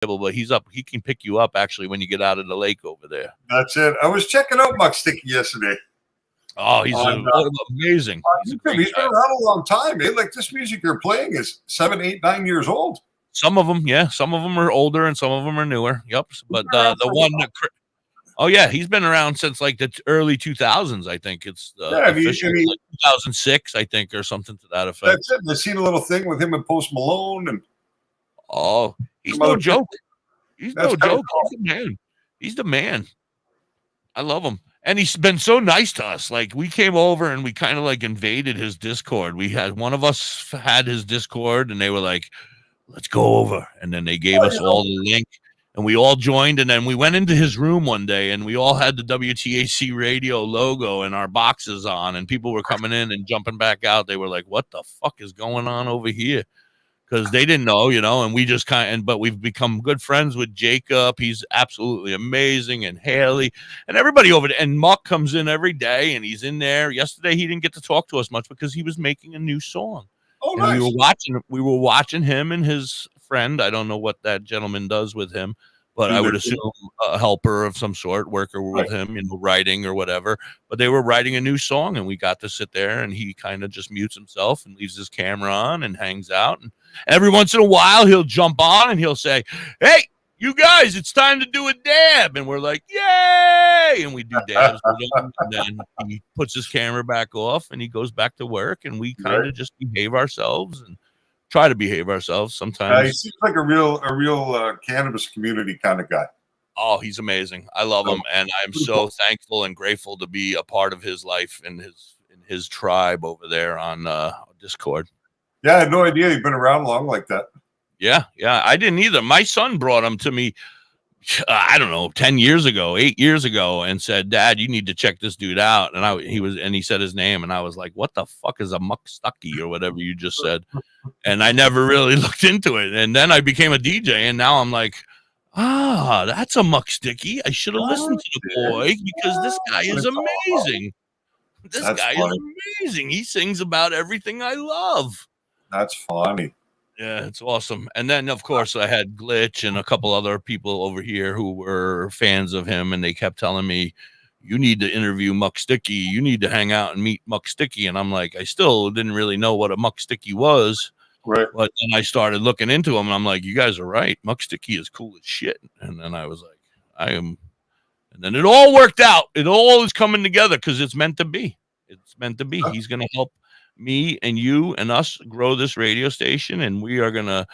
but he's up. He can pick you up actually when you get out of the lake over there. That's it. I was checking out Muck Sticky yesterday. Oh, he's amazing. He's been around a long time. Eh? Like this music you're playing is 7, 8, 9 years old. Some of them, yeah. Some of them are older and some of them are newer. Yep. But the one that, oh yeah, he's been around since like the early 2000s. I think it's official, like 2006, I think, or something to that effect. That's it. I've seen a little thing with him and Post Malone, and he's no joke. He's no joke. Cool. He's the man. He's the man. I love him. And he's been so nice to us. Like we came over and we kind of like invaded his Discord. We had one of us had his Discord and they were like, let's go over. And then they gave us all the link and we all joined. And then we went into his room one day and we all had the WTAC radio logo and our boxes on and people were coming in and jumping back out. They were like, what the fuck is going on over here? Because they didn't know, and we just but we've become good friends with Jacob. He's absolutely amazing, and Haley, and everybody over there. And Muck comes in every day, and he's in there. Yesterday, he didn't get to talk to us much because he was making a new song. Oh, and nice. we were watching him and his friend. I don't know what that gentleman does with him, but I would assume a helper of some sort, worker with him, writing or whatever. But they were writing a new song, and we got to sit there, and he kind of just mutes himself and leaves his camera on and hangs out. And every once in a while, he'll jump on and he'll say, hey, you guys, it's time to do a dab. And we're like, yay! And we do dabs with him. And then he puts his camera back off and he goes back to work. And we kind of just behave ourselves and try to behave ourselves sometimes. He seems like a real cannabis community kind of guy. Oh, he's amazing. I love him. And I'm so thankful and grateful to be a part of his life and his tribe over there on Discord. Yeah, I had no idea he'd been around long like that. Yeah, I didn't either. My son brought him to me, I don't know, 10 years ago, 8 years ago, and said, Dad, you need to check this dude out. And he said his name, and I was like, what the fuck is a Muck Stucky or whatever you just said? And I never really looked into it. And then I became a DJ, and now I'm like, that's a Muck Sticky. I should have listened to the boy because this guy is amazing. This guy is amazing. He sings about everything I love. That's funny. Yeah, it's awesome. And then, of course, I had Glitch and a couple other people over here who were fans of him, and they kept telling me, you need to interview Muck Sticky. You need to hang out and meet Muck Sticky. And I'm like, I still didn't really know what a Muck Sticky was. Right. But then I started looking into him, and I'm like, you guys are right. Muck Sticky is cool as shit. And then I was like, I am. And then it all worked out. It all is coming together because it's meant to be. It's meant to be. He's going to help me and you and us grow this radio station, and we are going to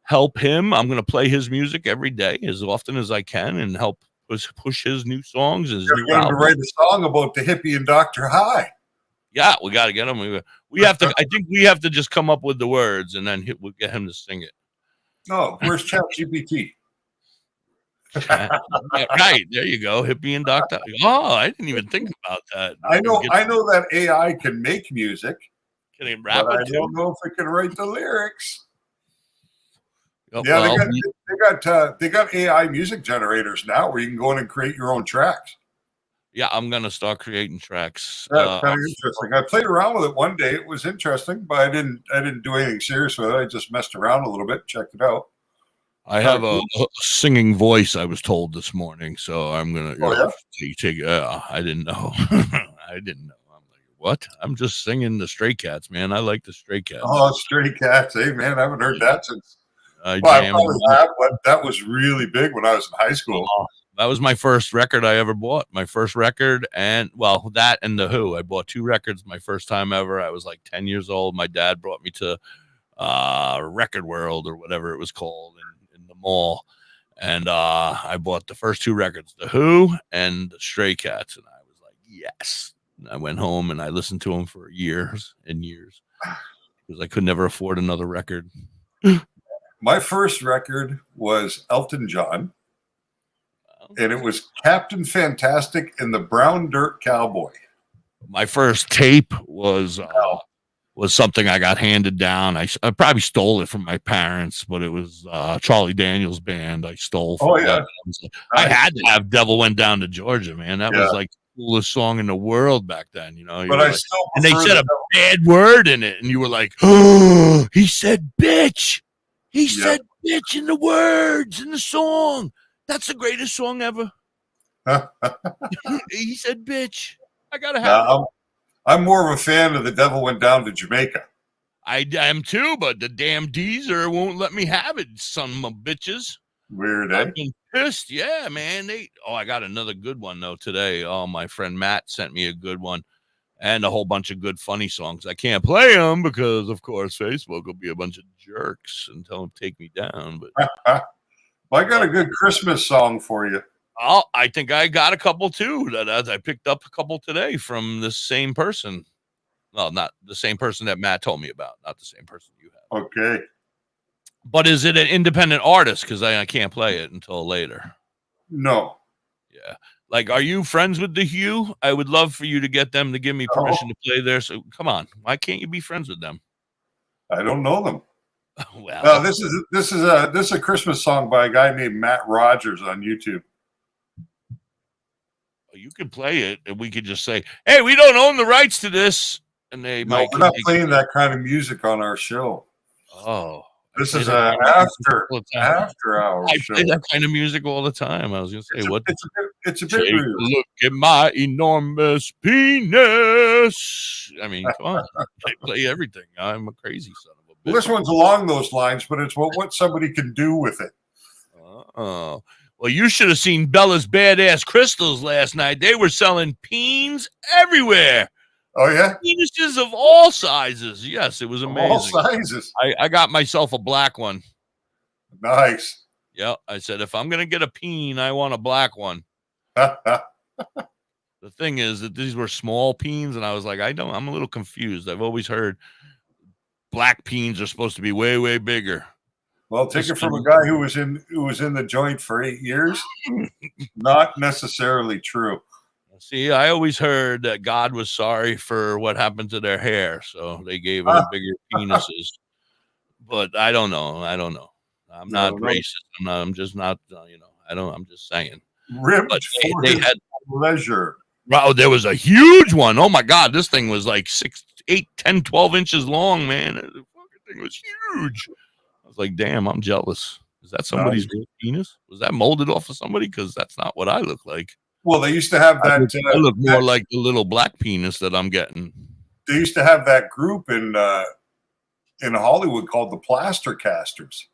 help him. I'm going to play his music every day as often as I can and help push his new songs. His new album. To write a song about the hippie and Dr. High. Yeah, we got to get him. We have to. I think we have to just come up with the words, and then we'll get him to sing it. Oh, where's ChatGPT? Right, there you go, hippie and Dr. Oh, I didn't even think about that. I know that AI can make music. Can he rap it? I don't know if it can write the lyrics. Oh, yeah, well, they got AI music generators now where you can go in and create your own tracks. Yeah, I'm gonna start creating tracks. That's kind of interesting. I played around with it one day. It was interesting, but I didn't do anything serious with it. I just messed around a little bit, checked it out. I have a singing voice, I was told this morning, so I'm gonna take. I didn't know. I didn't know. I'm like, what? I'm just singing the Stray Cats, man. I like the Stray Cats. Oh, Stray Cats, hey man, I haven't heard that since. I probably have, but that was really big when I was in high school. That was my first record I ever bought. My first record, and well, that and The Who. I bought 2 records my first time ever. I was like 10 years old. My dad brought me to Record World or whatever it was called in the mall, and I bought the first 2 records, The Who and the Stray Cats, and I was like, yes. And I went home and I listened to them for years and years because I could never afford another record. My first record was Elton John. And it was Captain Fantastic and the Brown Dirt Cowboy. My first tape was something I got handed down. I probably stole it from my parents, but it was Charlie Daniels Band. I stole from them. I had to have Devil Went Down to Georgia, man. That was like the coolest song in the world back then, you know. But I still and they said a bad word in it, and you were like, oh, he said bitch. He Yeah. said bitch in the words in the song. That's the greatest song ever. He said bitch. I gotta have it. I'm more of a fan of The Devil Went Down to Jamaica. I am too, but the damn Deezer won't let me have it, son of a bitches. Weird, eh? I've been pissed. Yeah, man. I got another good one though today. Oh, my friend Matt sent me a good one and a whole bunch of good funny songs. I can't play them because, of course, Facebook will be a bunch of jerks and tell them to take me down. But Well, I got a good Christmas song for you. I think I got a couple too. That I picked up a couple today from the same person. Well, not the same person that Matt told me about. Not the same person you have. Okay. But is it an independent artist? Because I can't play it until later. No. Yeah. Like, are you friends with The Hue? I would love for you to get them to give me permission to play there. So come on. Why can't you be friends with them? I don't know them. Well, this is a Christmas song by a guy named Matt Rogers on YouTube. you could play it and we could just say, hey, we don't own the rights to this. And they might. We're not playing that kind of music on our show. Oh. This is an after hour show. I play that kind of music all the time. I was going to say, it's a bit take rude. a look at my enormous penis. I mean, come on. I play everything. I'm a crazy son of a bitch. Well, this one's along those lines, but it's what somebody can do with it. Oh. Well, you should have seen Bella's Badass Crystals last night. They were selling peens everywhere. Oh, yeah? Penises of all sizes. Yes, it was amazing. All sizes. I got myself a black one. Nice. Yeah, I said, if I'm going to get a peen, I want a black one. The thing is that these were small peens, and I was like, I'm a little confused. I've always heard black peens are supposed to be way, way bigger. Well, take it from a guy who was in the joint for 8 years. Not necessarily true. See, I always heard that God was sorry for what happened to their hair, so they gave them bigger penises. But I don't know. I'm not racist. I'm just not. I'm just saying. Ribbed for they had pleasure. Wow, there was a huge one. Oh my God, this thing was like 6, 8, 10, 12 inches long, man. The fucking thing was huge. I was like, damn, I'm jealous. Is that somebody's real penis? Was that molded off of somebody? Because that's not what I look like. Well, they used to have that. I look more like the little black penis that I'm getting. They used to have that group in Hollywood called the Plaster Casters.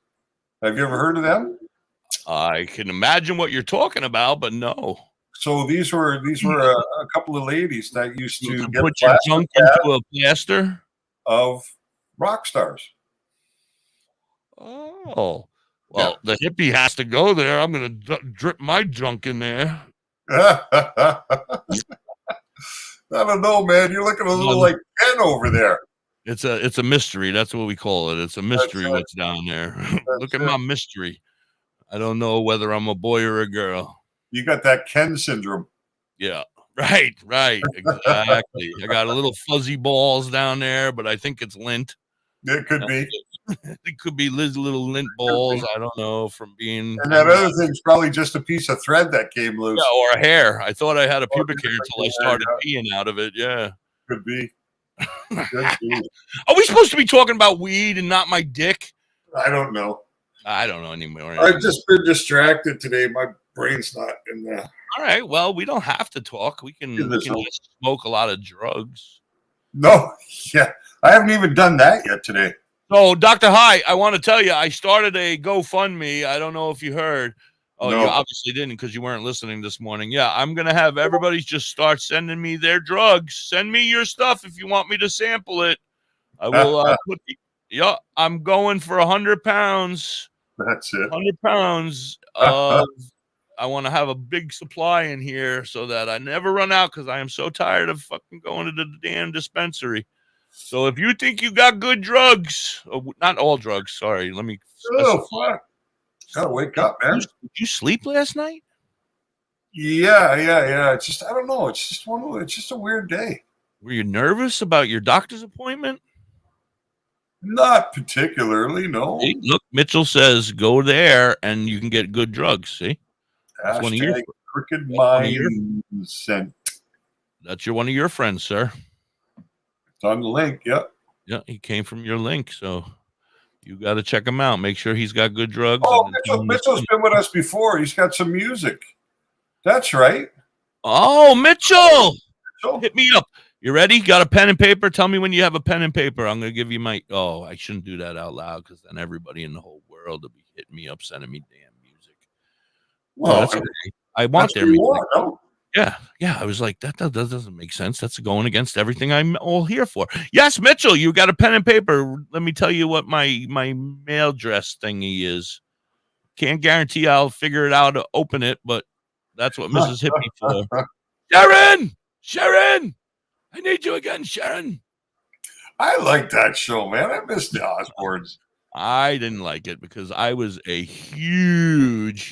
Have you ever heard of them? I can imagine what you're talking about, but no. So these were a couple of ladies that used to get put your junk into a plaster of rock stars. Oh, well, the hippie has to go there. I'm going to drip my junk in there. I don't know, man. You're looking a little like Ken over there. It's a mystery. That's what we call it. It's a mystery what's down there. Look at my mystery. I don't know whether I'm a boy or a girl. You got that Ken syndrome. Yeah. Right. Exactly. I got a little fuzzy balls down there, but I think it's lint. It could be. It could be little lint balls. I don't know from being. And that other thing's probably just a piece of thread that came loose. Yeah, or a hair. I thought I had a pubic hair until I started peeing out of it. Yeah. Could be. Are we supposed to be talking about weed and not my dick? I don't know. I don't know anymore. I've just been distracted today. My brain's not in there. All right. Well, we don't have to talk. We can just smoke a lot of drugs. No. Yeah. I haven't even done that yet today. So, Dr. High, I want to tell you, I started a GoFundMe. I don't know if you heard. Oh, no. You obviously didn't because you weren't listening this morning. Yeah, I'm going to have everybody just start sending me their drugs. Send me your stuff if you want me to sample it. I will I'm going for 100 pounds. That's it. 100 pounds. I want to have a big supply in here so that I never run out because I am so tired of fucking going to the damn dispensary. So if you think you got good drugs, not all drugs, sorry, let me. Oh, fuck. Gotta wake up, man. Did you sleep last night? Yeah. It's just, I don't know. It's just a weird day. Were you nervous about your doctor's appointment? Not particularly, no. See, look, Mitchell says go there and you can get good drugs. See, that's one of your crooked minds. That's one of your friends, sir. It's on the link. Yep. Yeah, he came from your link. So You got to check him out. Make sure he's got good drugs. Oh, Mitchell's been with us before. He's got some music. That's right. Oh, Mitchell. Mitchell? Hit me up. You ready? Got a pen and paper? Tell me when you have a pen and paper. I'm going to give you my... Oh, I shouldn't do that out loud because then everybody in the whole world will be hitting me up, sending me damn music. Well, that's okay. I want their music. No? Yeah. I was like, that doesn't make sense. That's going against everything I'm all here for. Yes, Mitchell, you got a pen and paper. Let me tell you what my mail dress thingy is. Can't guarantee I'll figure it out to open it, but that's what Mrs. Hippie for. Sharon! I need you again, Sharon. I like that show, man. I miss the Osbournes. I didn't like it because I was a huge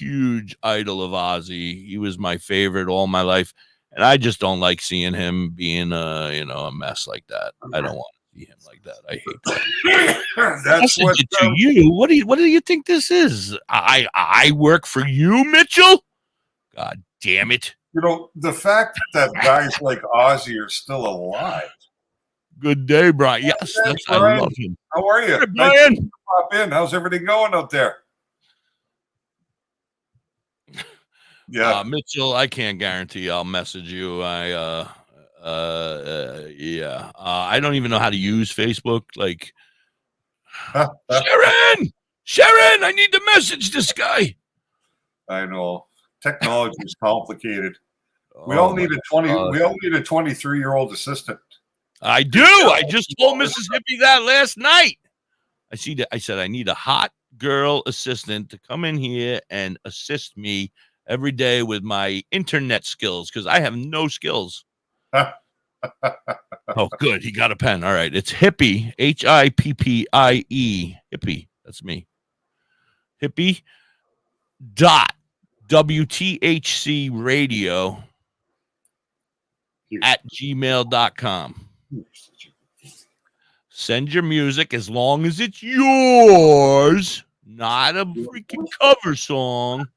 idol of Ozzy. He was my favorite all my life, and I just don't like seeing him being a mess like that. I don't want to see him like that. I hate that. That's what to you. What do you think this is? I work for you, Mitchell? God damn it. The fact that guys like Ozzy are still alive. Good day, Brian. Yes, I love him. How are you? Hey, Brian. Nice to pop in. How's everything going out there? Yeah, Mitchell, I can't guarantee I'll message you. I don't even know how to use Facebook. Like, Sharon, I need to message this guy. I know. Technology is complicated. We all need a 23-year-old assistant. I do. I just told Mrs. Hippie that last night. I said I need a hot girl assistant to come in here and assist me every day with my internet skills because I have no skills. Oh, good. He got a pen. All right. It's Hippie, Hippie. Hippie. That's me. Hippie dot WTHC radio at gmail.com. Send your music as long as it's yours, not a freaking cover song.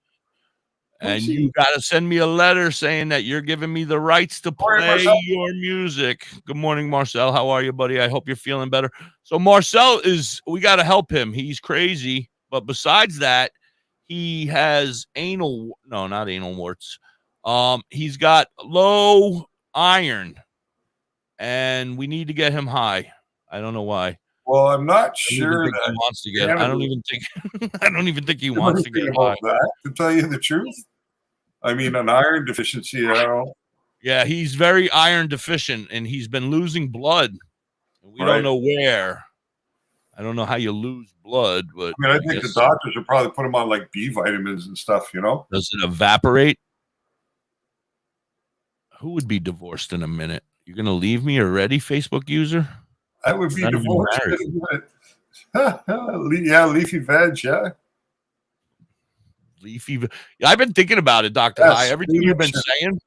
And you got to send me a letter saying that you're giving me the rights to play your music. Good morning, Marcel. How are you, buddy? I hope you're feeling better. So Marcel we got to help him. He's crazy. But besides that, he has not anal warts. He's got low iron, and we need to get him high. I don't know why. Well, I'm not sure that he wants to get. I don't even think he wants to get high. That, to tell you the truth, I mean, an iron deficiency. Yeah, he's very iron deficient, and he's been losing blood. We don't know where. I don't know how you lose blood, but I think the doctors would probably put him on like B vitamins and stuff. Does it evaporate? Who would be divorced in a minute? You're gonna leave me already, Facebook user? I would be divorced. Yeah, leafy veg. Yeah, leafy. I've been thinking about it, Dr. High. Everything you've been saying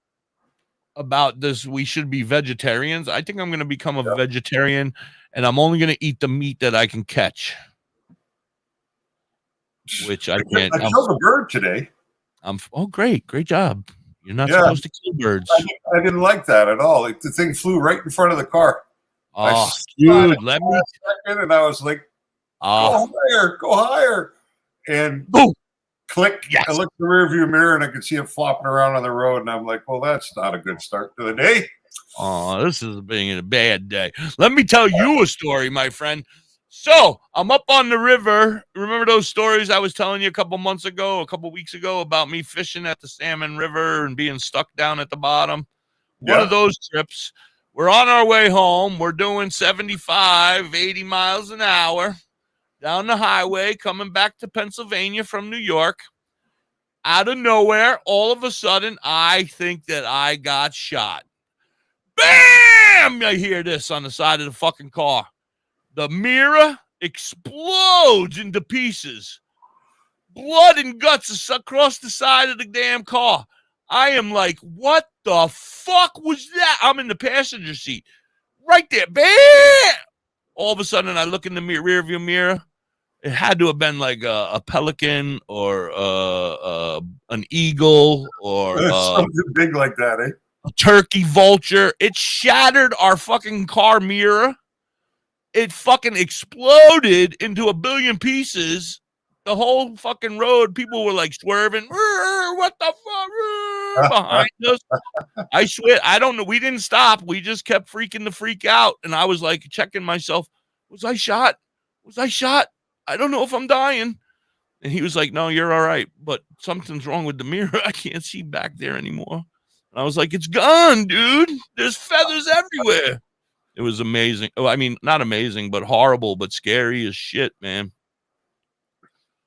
about this, we should be vegetarians. I think I'm going to become a vegetarian, and I'm only going to eat the meat that I can catch. Which I can't. I killed a bird today. Great job. You're not supposed to kill birds. I didn't like that at all. The thing flew right in front of the car. Oh, dude, let me. And I was like, go higher. And boom, click. Yes. I looked in the rearview mirror and I could see it flopping around on the road. And I'm like, well, that's not a good start to the day. Oh, this is being a bad day. Let me tell you a story, my friend. So I'm up on the river. Remember those stories I was telling you a couple weeks ago about me fishing at the Salmon River and being stuck down at the bottom? One of those trips. We're on our way home. We're doing 75, 80 miles an hour down the highway, coming back to Pennsylvania from New York. Out of nowhere, all of a sudden, I think that I got shot. Bam! I hear this on the side of the fucking car. The mirror explodes into pieces. Blood and guts across the side of the damn car. I am like, what the fuck was that? I'm in the passenger seat. Right there. Bam! All of a sudden, I look in the rearview mirror. It had to have been like a pelican or an eagle or something big like that, a turkey vulture. It shattered our fucking car mirror. it fucking exploded into a billion pieces. The whole fucking road, people were like swerving. What the fuck? Behind us. I swear, I don't know. We didn't stop. We just kept freaking the freak out. And I was like checking myself. Was I shot? Was I shot? I don't know if I'm dying. And he was like, no, you're all right. But something's wrong with the mirror. I can't see back there anymore. And I was like, it's gone, dude. There's feathers everywhere. It was amazing. Oh, I mean, not amazing, but horrible, but scary as shit, man.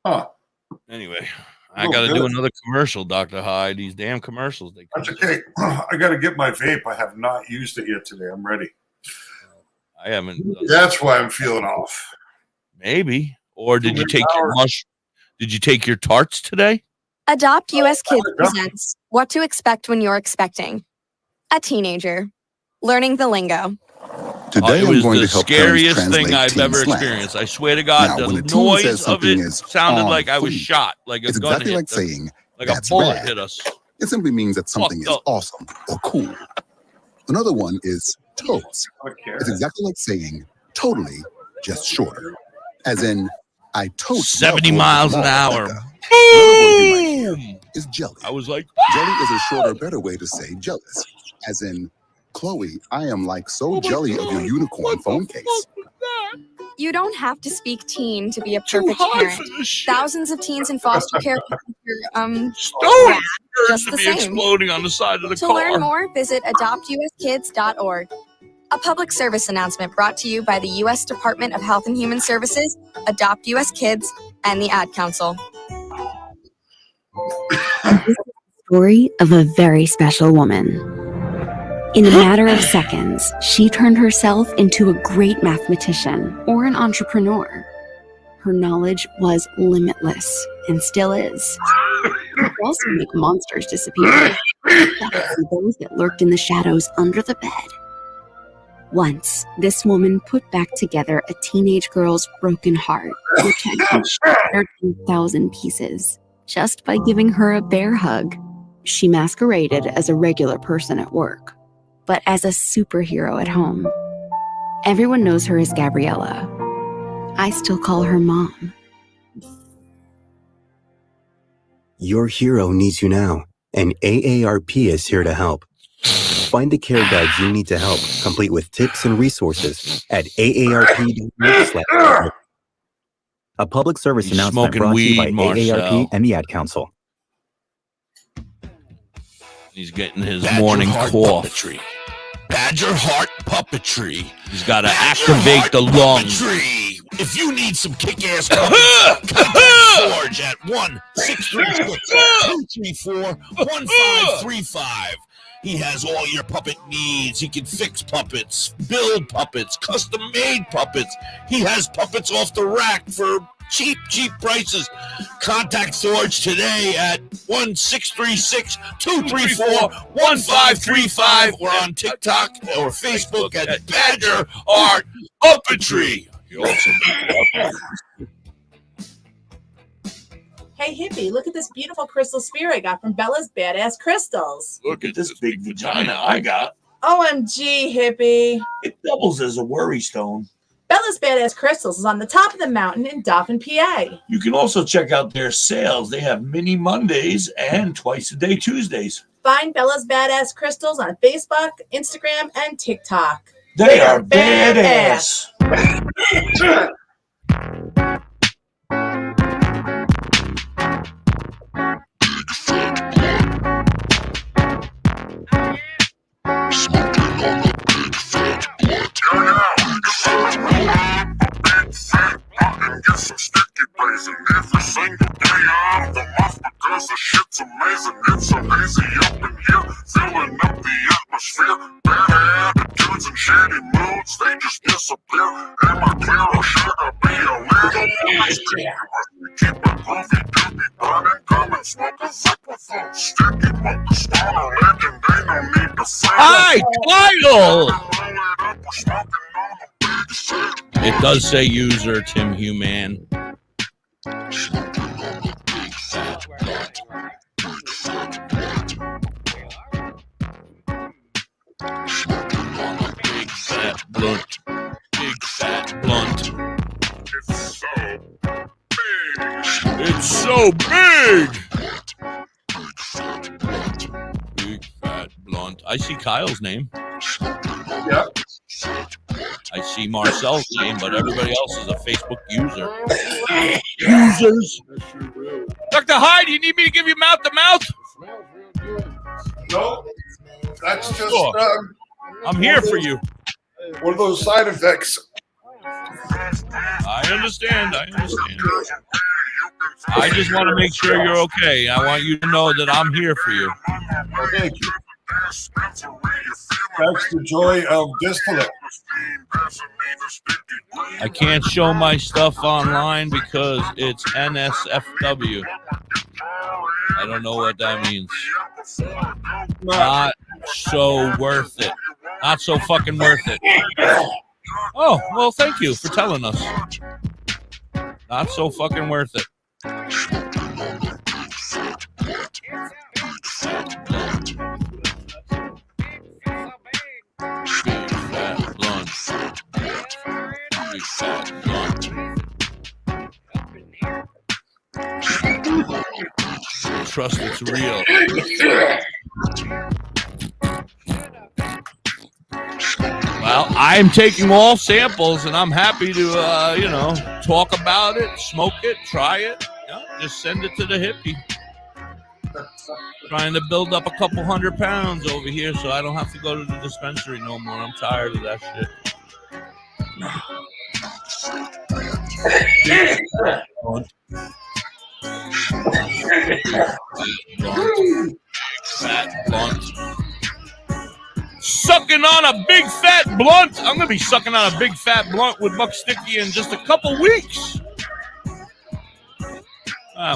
Huh. Anyway, I got to do another commercial, Dr. Hyde. These damn commercials. That's okay. I got to get my vape. I have not used it yet today. I'm ready. I haven't. That's why I'm feeling off. Maybe. Or did you take your Did you take your tarts today? Adopt US Kids presents What to Expect When You're Expecting. A Teenager. Learning the lingo. Today it was I'm going the to help scariest thing translate I've teen ever slang. experienced. I swear to God, Now, when the a teen noise says of something it is sounded on like I was fleek, shot, like a It's gun exactly hit like us, saying, like a "That's bullet bad." hit us. It simply means that something Fucked is up. awesome or cool. Another one is totes. I don't care. It's exactly like saying totally, just shorter. As in, I totes 70 Velcro miles to an the mall, hour. Becca. Another word you might hear Boom! is jelly. I was like, Jelly is a shorter, better way to say jealous. As in, Chloe, I am like so oh my jelly of God, your unicorn what the phone fuck case. was that? You don't have to speak teen to be a Too perfect high parent. for this shit. Thousands of teens in foster care Stone just deserves to the be same. exploding on the side of the To car. learn more, visit adoptuskids.org. A public service announcement brought to you by the U.S. Department of Health and Human Services, Adopt U.S. Kids, and the Ad Council. Story of a very special woman. In a matter of seconds, she turned herself into a great mathematician or an entrepreneur. Her knowledge was limitless and still is. She could also make monsters disappear, especially those that lurked in the shadows under the bed. Once, this woman put back together a teenage girl's broken heart, which had been shattered in 1,000 pieces, just by giving her a bear hug. She masqueraded as a regular person at work, but as a superhero at home. Everyone knows her as Gabriella. I still call her Mom. Your hero needs you now, and AARP is here to help. Find the care guides you need to help, complete with tips and resources at AARP.org. A public service He's announcement smoking brought to you by weed, Marcel. AARP and the Ad Council. He's getting his Badger morning Heart cough. Puppetry. Badger Heart Puppetry. He's got to Badger activate Heart the lungs. Puppetry. If you need some kick-ass puppets, contact Forge at 1-636-234-1535. He has all your puppet needs. He can fix puppets, build puppets, custom-made puppets. He has puppets off the rack for cheap prices. Contact Forge today at 1-636-234-1535. We're on TikTok or Facebook at Badger Art Puppetry. Hey hippie, look at this beautiful crystal sphere I got from Bella's Badass Crystals. Look at this big vagina I got. OMG, hippie. It doubles as a worry stone. Bella's Badass Crystals is on the top of the mountain in Dauphin, PA. You can also check out their sales. They have mini Mondays and twice a day Tuesdays. Find Bella's Badass Crystals on Facebook, Instagram, and TikTok. They are badass. Get some sticky blazing every single day of the month because the shit's amazing. It's so lazy up in here, filling up the atmosphere. Bad attitudes and shady moods, they just disappear. Am I clear or should I be a little more clear? Keep it groovy, doobie, burning, come and smoke a zip with them. Sticky monkey, stoner, legend, they no need to say. Hi, Kyle! Roll it up, we're smoking on the big set. It does say user Tim Human. Big fat blunt. Big fat blunt. Oh, big! Big fat blunt. I see Kyle's name. Yeah. I see Marcel's name, but everybody else is a Facebook user. Users. Dr. Hyde, do you need me to give you mouth to mouth? No, that's just Sure. I'm here for you. one of those side effects. I understand. I just want to make sure you're okay. I want you to know that I'm here for you. Well, thank you. That's the joy of distillate. I can't show my stuff online because it's NSFW. I don't know what that means. Not so worth it. Not so fucking worth it. Oh, well, thank you for telling us. Not so fucking worth it. Big fat blunt. Big fat blunt. Trust it's real. Well, I'm taking all samples, and I'm happy to, talk about it, smoke it, try it. Just send it to the hippie. Trying to build up a couple 100 pounds over here so I don't have to go to the dispensary no more. I'm tired of that shit. Fat blunt. Sucking on a big fat blunt. I'm going to be sucking on a big fat blunt with Muck Sticky in just a couple weeks.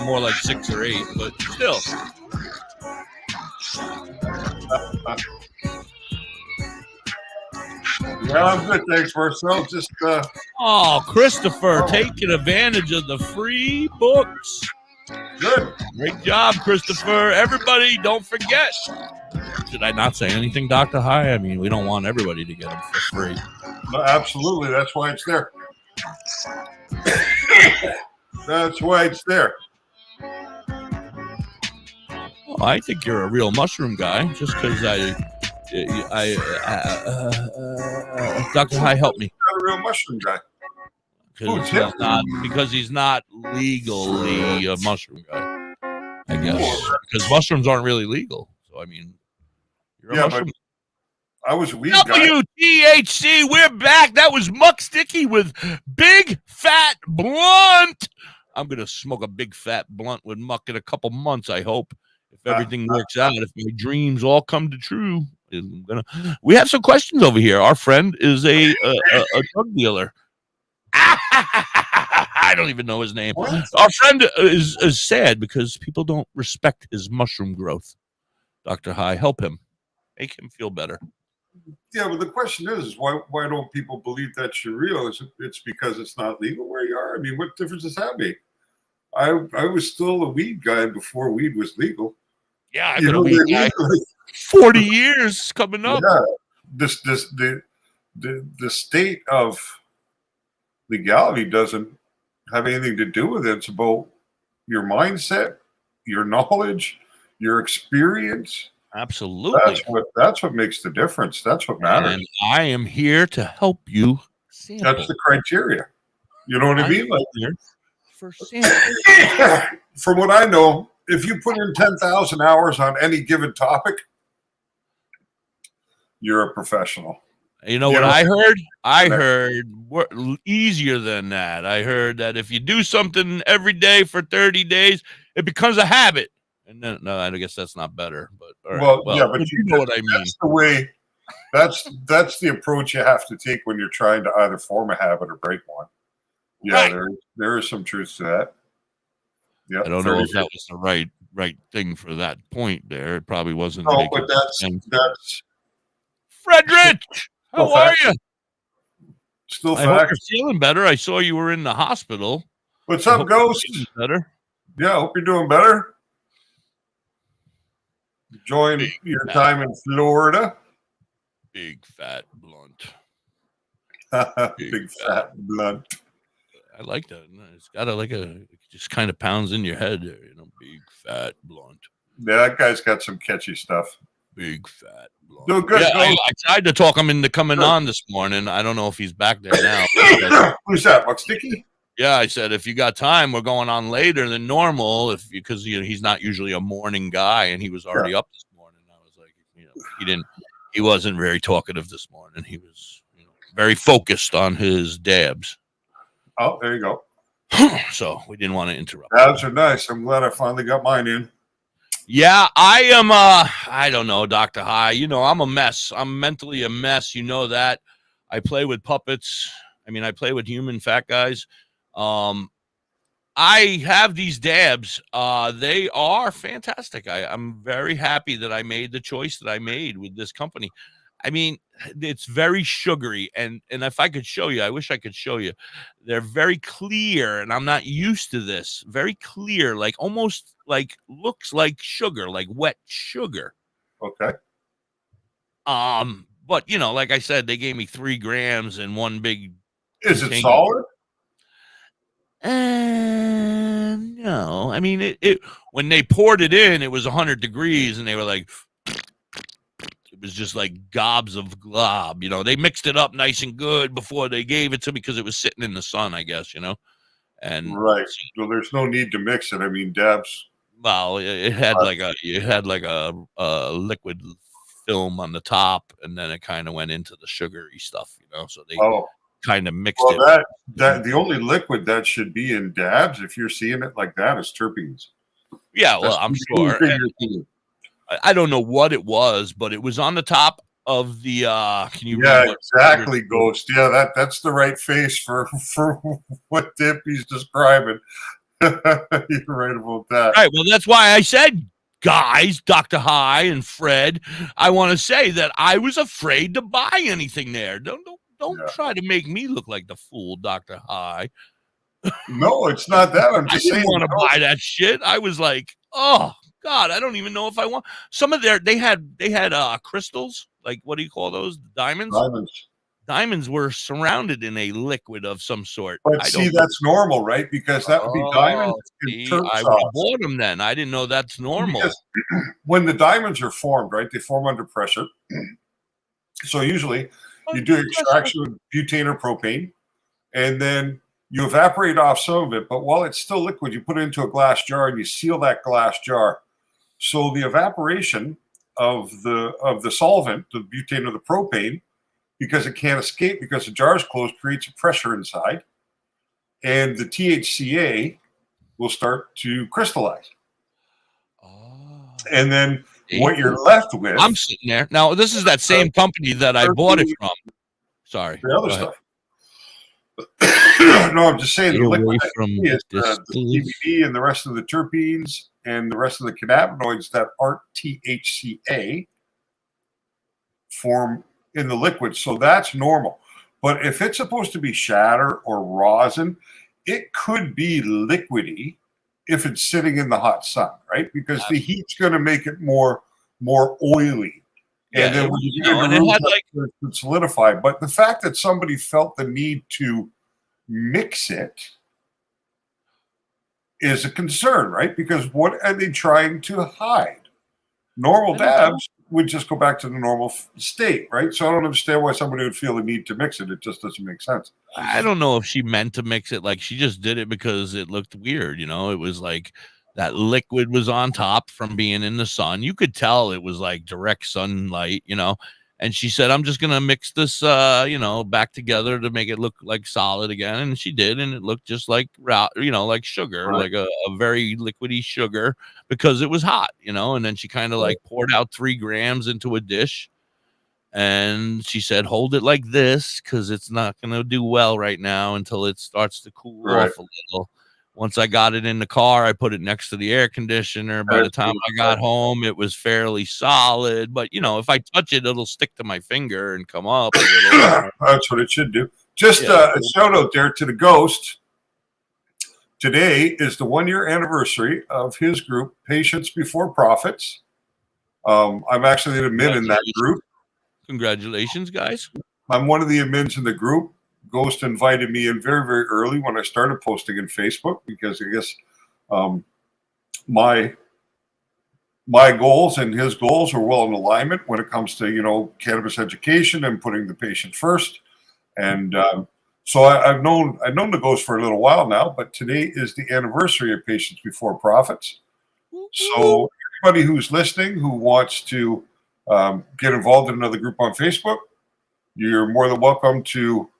More like 6 or 8, but still. Yeah, I'm good. Thanks, Marcel. Just Christopher, taking advantage of the free books. good. Great job, Christopher. Everybody, don't forget. Did I not say anything, Dr. High? I mean, we don't want everybody to get them for free. No, absolutely. That's why it's there. That's why it's there. Well, I think you're a real mushroom guy, just because Dr. High, help me. Not a real mushroom guy. Because he's not legally a mushroom guy, I guess. Because mushrooms aren't really legal. So, I mean, you're a mushroom. But I was a weed guy. WTHC, we're back. That was Muck Sticky with Big Fat Blunt. I'm going to smoke a big fat blunt with Muck in a couple months, I hope. If everything works out, if my dreams all come to true. We have some questions over here. Our friend is a drug dealer. I don't even know his name. What? Our friend is sad because people don't respect his mushroom growth. Dr. High, help him. Make him feel better. Yeah, but the question is why don't people believe that you're real? It's because it's not legal where you are? I mean, what difference does that make? I was still a weed guy before weed was legal. Yeah, I've been a weed guy 40 years coming up. Yeah. The state of legality doesn't have anything to do with it. It's about your mindset, your knowledge, your experience. Absolutely. That's what makes the difference. That's what matters. And I am here to help you sample. That's the criteria. You know what I mean? Like, for sample. From what I know, if you put in 10,000 hours on any given topic, you're a professional. You know what I heard? I heard easier than that. I heard that if you do something every day for 30 days, it becomes a habit. And then, no, I guess that's not better. But well, yeah, but you know what I mean. That's the way. That's the approach you have to take when you're trying to either form a habit or break one. Yeah, right. There is some truth to that. Yeah, I don't know if that was the right thing for that point there. It probably wasn't. No, but that's Frederick. How are you? Still I hope you're feeling better. I saw you were in the hospital. What's up, Ghost? Better. Yeah, I hope you're doing better. Enjoying your time in Florida. Big fat blunt. Big fat blunt. I like that. It's got it just kind of pounds in your head there, big, fat, blunt. Yeah, that guy's got some catchy stuff. Big, fat, blunt. Doing good, Yeah, I Ghost. tried to talk him into coming on this morning. I don't know if he's back there now. Who's that? Buck Sticky? Yeah, I said, if you got time, we're going on later than normal. Because he's not usually a morning guy, and he was already up this morning. I was like, he wasn't very talkative this morning. He was very focused on his dabs. Oh, there you go. So we didn't want to interrupt. Dabs are nice. I'm glad I finally got mine in. Yeah, I am. I don't know, Dr. High. I'm a mess. I'm mentally a mess. You know that. I play with puppets. I play with human fat guys. I have these dabs. They are fantastic. I'm very happy that I made the choice that I made with this company. It's very sugary, and if I could show you, I wish I could show you. They're very clear, and I'm not used to this. Very clear, like almost like looks like sugar, like wet sugar. Okay. But like I said, they gave me 3 grams and one big. Is it solid? No. It when they poured it in, it was 100 degrees, and they were like. It was just like gobs of glob. They mixed it up nice and good before they gave it to me because it was sitting in the sun, I guess, And right. So there's no need to mix it. Dabs. Well, it had like a liquid film on the top, and then it kind of went into the sugary stuff, So they kind of mixed it. That the only liquid that should be in dabs, if you're seeing it like that, is terpenes. Yeah, well, I'm sure. I don't know what it was, but it was on the top of the. Can you? Yeah, exactly, Ghost. Yeah, that's the right face for what dip he's describing. You're right about that. Right. Well, that's why I said, guys, Dr. High and Fred. I want to say that I was afraid to buy anything there. Don't try to make me look like the fool, Dr. High. No, it's not that. I'm just saying. I didn't want to buy that shit. I was like, oh. God, I don't even know if I want some of they had crystals, like what do you call those? Diamonds? Diamonds were surrounded in a liquid of some sort. But see, that's normal, right? Because that would be diamonds. I would have bought them then. I didn't know that's normal. Because when the diamonds are formed, right? They form under pressure. So usually you do extraction of butane or propane, and then you evaporate off some of it. But while it's still liquid, you put it into a glass jar and you seal that glass jar. So the evaporation of the solvent, the butane or the propane, because it can't escape because the jar is closed, creates a pressure inside, and the THCA will start to crystallize. And then what you're left with... I'm sitting there. Now, this is that same company that I bought it from. Sorry. The other stuff. No, I'm just saying the liquid is the CBD and the rest of the terpenes and the rest of the cannabinoids that aren't THCA form in the liquid. So that's normal. But if it's supposed to be shatter or rosin, it could be liquidy if it's sitting in the hot sun, right? Because the heat's going to make it more oily. And then when you get it would solidify. But the fact that somebody felt the need to mix it is a concern, right? Because what are they trying to hide? Normal dabs would just go back to the normal state, right? So I don't understand why somebody would feel the need to mix it. It just doesn't make sense. I don't know if she meant to mix it. Like she just did it because it looked weird. It was like that liquid was on top from being in the sun. You could tell it was like direct sunlight, And she said, I'm just going to mix this, back together to make it look like solid again. And she did. And it looked just like, like sugar, like a very liquidy sugar because it was hot, And then she kind of like poured out 3 grams into a dish. And she said, hold it like this because it's not going to do well right now until it starts to cool off a little. Once I got it in the car, I put it next to the air conditioner. By the time I got home, it was fairly solid. But, if I touch it, it'll stick to my finger and come up a little. That's what it should do. Just a shout out there to the Ghost. Today is the 1-year anniversary of his group, Patients Before Profits. I'm actually an admin in that group. Congratulations, guys. I'm one of the admins in the group. Ghost invited me in very, very early when I started posting in Facebook, because I guess my goals and his goals are well in alignment when it comes to, cannabis education and putting the patient first. And so I've known the Ghost for a little while now, but today is the anniversary of Patients Before Profits. So anybody who's listening who wants to get involved in another group on Facebook, you're more than welcome to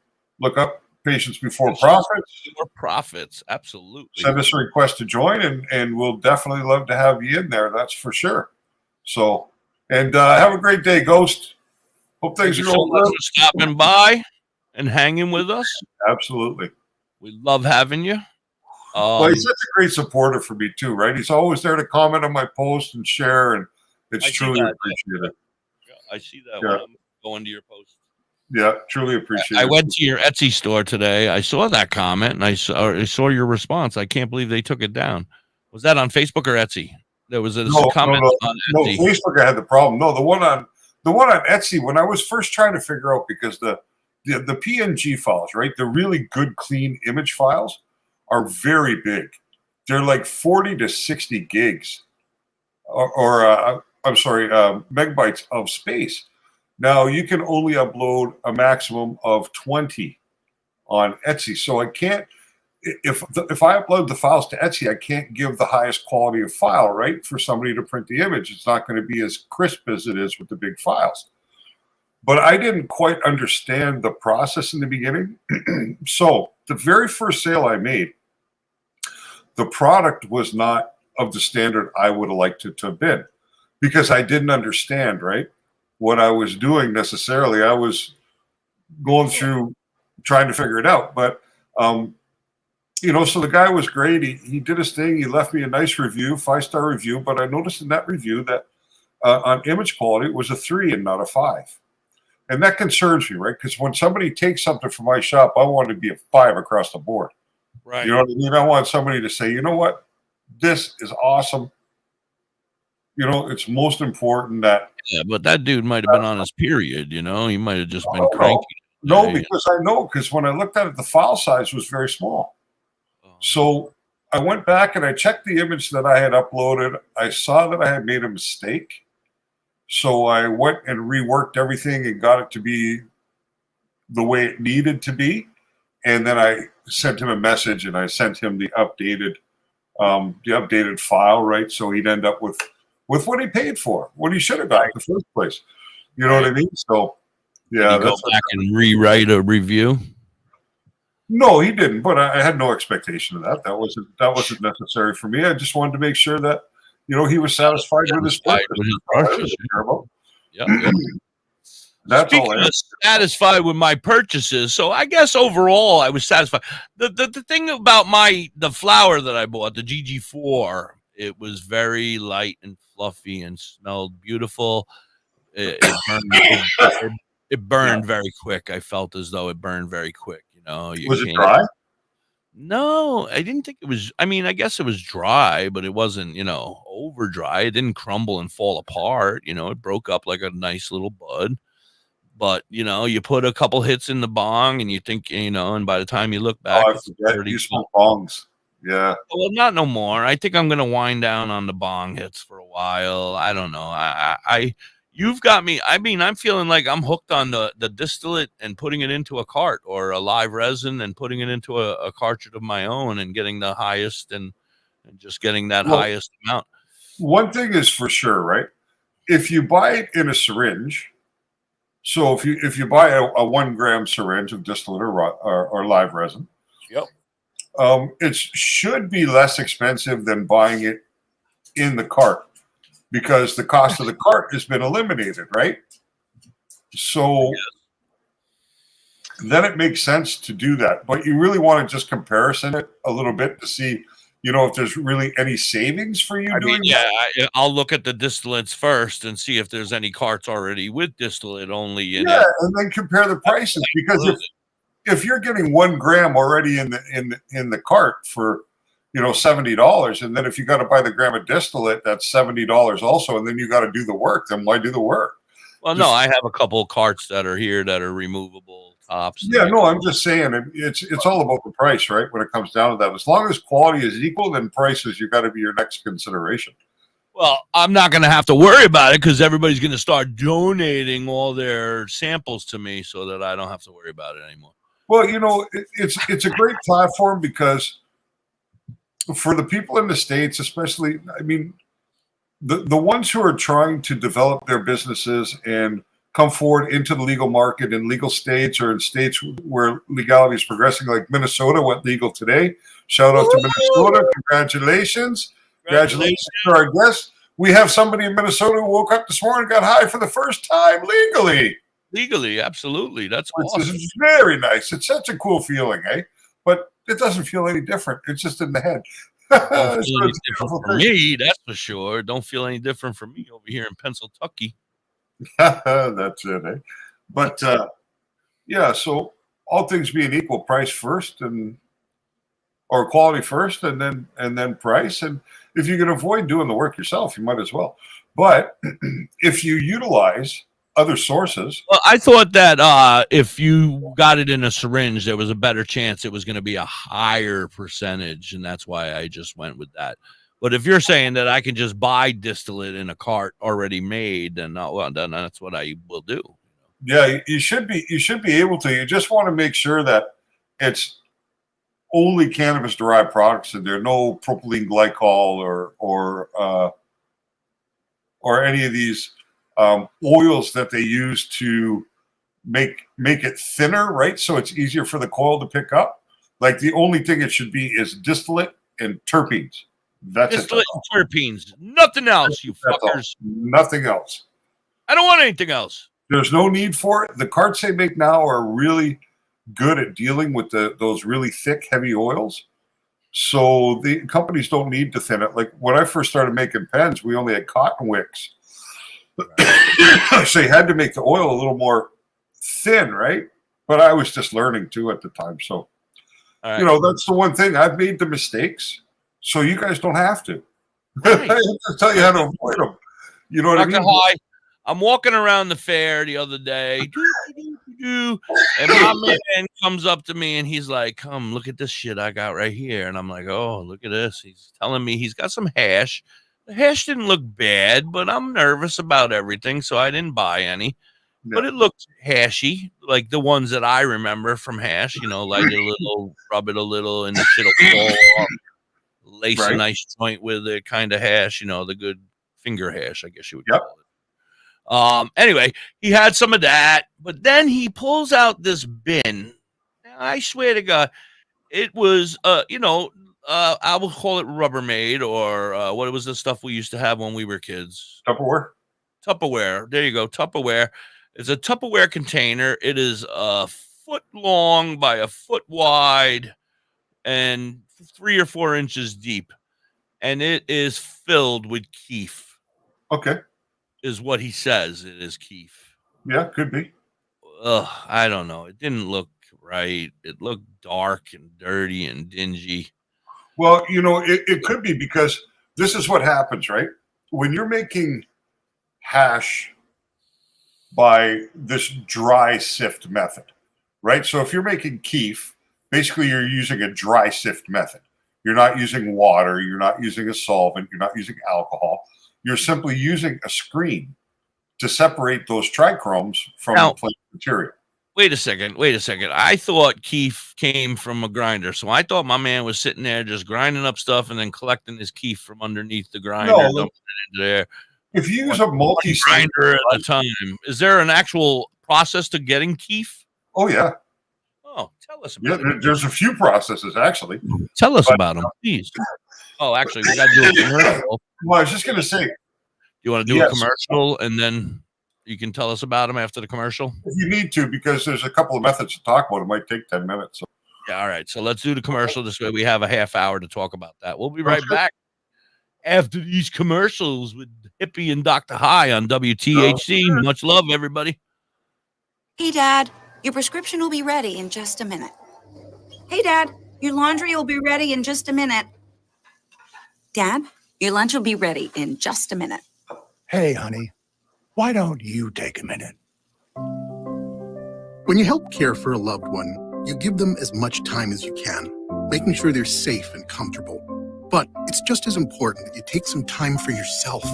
look up Patients Before Profits. Before Profits, absolutely. Send us a request to join, and we'll definitely love to have you in there. That's for sure. So, and have a great day, Ghost. Hope things are so going much well. for stopping by and hanging with us. Absolutely. We love having you. Well, he's such a great supporter for me too, right? He's always there to comment on my posts and share, and it's truly appreciated. I see that Yeah. when I'm going to your post. Yeah, truly appreciate I it. went to your Etsy store today. I saw that comment and I saw your response. I can't believe they took it down. Was that on Facebook or Etsy? There was a comment on Etsy. Facebook, I had the problem. No, the one on Etsy, when I was first trying to figure out, because the PNG files, right? The really good, clean image files are very big. They're like 40 to 60 gigs megabytes of space. Now you can only upload a maximum of 20 on Etsy. So I can't, if I upload the files to Etsy, I can't give the highest quality of file, right? For somebody to print the image. It's not going to be as crisp as it is with the big files. But I didn't quite understand the process in the beginning. So the very first sale I made, the product was not of the standard I would have liked it to have been, because I didn't understand, right, what I was doing necessarily. I was going through trying to figure it out. But, so the guy was great. He did his thing. He left me a nice review, 5-star review. But I noticed in that review that on image quality, it was a 3 and not a 5. And that concerns me, right? Because when somebody takes something from my shop, I want it to be a 5 across the board. Right. You know what I mean? I want somebody to say, you know what? This is awesome. It's most important that. Yeah, but that dude might have been on his period, He might have just been cranky. No, because when I looked at it, the file size was very small. So I went back and I checked the image that I had uploaded. I saw that I had made a mistake. So I went and reworked everything and got it to be the way it needed to be. And then I sent him a message and I sent him the updated file, right? So he'd end up with what he paid for, what he should have got in the first place. You know what I mean? So, yeah. Go back and rewrite a review? No, he didn't, but I had no expectation of that. That wasn't necessary for me. I just wanted to make sure that, he was satisfied with his purchase. Yeah. That's Speaking all. of satisfied with my purchases, so I guess overall I was satisfied. The thing about the flower that I bought, the GG4, it was very light and fluffy and smelled beautiful. It burned very quick. I felt as though it burned very quick. Was it dry? No, I didn't think it was. I mean, I guess it was dry, but it wasn't, over dry. It didn't crumble and fall apart. It broke up like a nice little bud. But, you put a couple hits in the bong and you think, and by the time you look back, I forget. You smoke bongs. Yeah. Well, not no more. I think I'm going to wind down on the bong hits for a while. I don't know. You've got me. I mean, I'm feeling like I'm hooked on the distillate and putting it into a cart, or a live resin and putting it into a cartridge of my own and getting the highest and just getting that highest amount. One thing is for sure, right? If you buy it in a syringe, so if you buy a 1 gram syringe of distillate or live resin, yep, it should be less expensive than buying it in the cart, because the cost of the cart has been eliminated, right? So then it makes sense to do that. But you really want to just comparison it a little bit to see, if there's really any savings for you doing that. I'll look at the distillates first and see if there's any carts already with distillate only in it. Yeah, and then compare the prices, because if you're getting 1 gram already in the cart for $70, and then if you got to buy the gram of distillate, that's $70 also, and then you got to do the work. Then why do the work? Well, no, I have a couple of carts that are here that are removable tops. Yeah, no, I'm just saying it's all about the price, right? When it comes down to that, as long as quality is equal, then prices you got to be your next consideration. Well, I'm not going to have to worry about it because everybody's going to start donating all their samples to me, so that I don't have to worry about it anymore. Well, it's a great platform because for the people in the States, especially, I mean, the ones who are trying to develop their businesses and come forward into the legal market in legal states or in states where legality is progressing, like Minnesota went legal today. Shout out to Minnesota. Congratulations. Congratulations to our guests. We have somebody in Minnesota who woke up this morning and got high for the first time legally. Legally, absolutely. That's Which awesome. is very nice. It's such a cool feeling, eh? But it doesn't feel any different. It's just in the head. Don't feel So any it's a different beautiful for thing. me, that's for sure. Don't feel any different for me over here in Pennsylvania. That's it, eh? But yeah, so all things being equal, price first or quality first and then price. And if you can avoid doing the work yourself, you might as well. But if you utilize other sources. Well, I thought that if you got it in a syringe, there was a better chance it was going to be a higher percentage, and that's why I just went with that. But if you're saying that I can just buy distillate in a cart already made, then then that's what I will do. Yeah, you should be able to. You just want to make sure that it's only cannabis derived products and there are no propylene glycol or any of these oils that they use to make it thinner, right? So it's easier for the coil to pick up. Like the only thing it should be is distillate and terpenes. That's Distillate it. and terpenes. Nothing else, you That's all. fuckers. Nothing else. I don't want anything else. There's no need for it. The carts they make now are really good at dealing with those really thick, heavy oils. So the companies don't need to thin it. Like when I first started making pens, we only had cotton wicks. So you had to make the oil a little more thin, right? But I was just learning too at the time. So, All right. that's the one thing. I've made the mistakes, so you guys don't have to. Right. I have to tell you how to avoid them. You know what I Dr. mean? High, I'm walking around the fair the other day, and my man comes up to me and he's like, "Come, look at this shit I got right here." And I'm like, "Oh, look at this." He's telling me he's got some hash. The hash didn't look bad, but I'm nervous about everything, so I didn't buy any. Yeah. But it looked hashy, like the ones that I remember from hash. Light it a little, rub it a little, and the shit'll fall off. Lace a Right. nice joint with it, kind of hash. The good finger hash, I guess you would Yep. call it. Anyway, he had some of that, but then he pulls out this bin. Now, I swear to God, it was, I will call it Rubbermaid, or what was the stuff we used to have when we were kids? Tupperware. Tupperware. There you go. Tupperware. It's a Tupperware container. It is a foot long by a foot wide and 3 or 4 inches deep. And it is filled with keef, Okay. is what he says. It is keef. Yeah, could be. I don't know. It didn't look right. It looked dark and dirty and dingy. Well, it could be because this is what happens, right? When you're making hash by this dry sift method, right? So if you're making keef, basically you're using a dry sift method. You're not using water. You're not using a solvent. You're not using alcohol. You're simply using a screen to separate those trichromes from the plant material. Wait a second. I thought keef came from a grinder. So I thought my man was sitting there just grinding up stuff and then collecting his keef from underneath the grinder, dumping it into there. If you use a multi grinder at a time, is there an actual process to getting keef? Oh, yeah. Oh, tell us Yeah, about it. there's a few processes, actually. Tell us about them, please. Oh, actually, we got to do a commercial. Well, I was just going to say, You want to do Yes. a commercial and then you can tell us about them after the commercial? if you need to, because there's a couple of methods to talk about. It might take 10 minutes. So. Yeah, all right. So let's do the commercial. This way we have a half hour to talk about that. We'll be right Okay. back after these commercials with Hippie and Dr. High on WTHC. Much love, everybody. Hey, Dad, your prescription will be ready in just a minute. Hey, Dad, your laundry will be ready in just a minute. Dad, your lunch will be ready in just a minute. Hey, honey, why don't you take a minute? When you help care for a loved one, you give them as much time as you can, making sure they're safe and comfortable. But it's just as important that you take some time for yourself.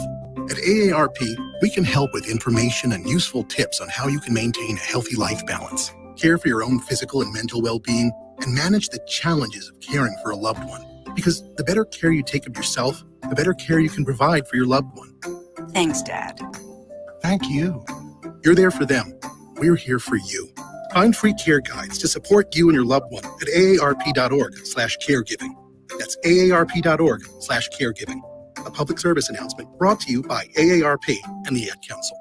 At AARP, we can help with information and useful tips on how you can maintain a healthy life balance, care for your own physical and mental well-being, and manage the challenges of caring for a loved one. Because the better care you take of yourself, the better care you can provide for your loved one. Thanks, Dad. Thank you. You're there for them. We're here for you. Find free care guides to support you and your loved one at aarp.org/caregiving. That's aarp.org/caregiving. A public service announcement brought to you by AARP and the Ad Council.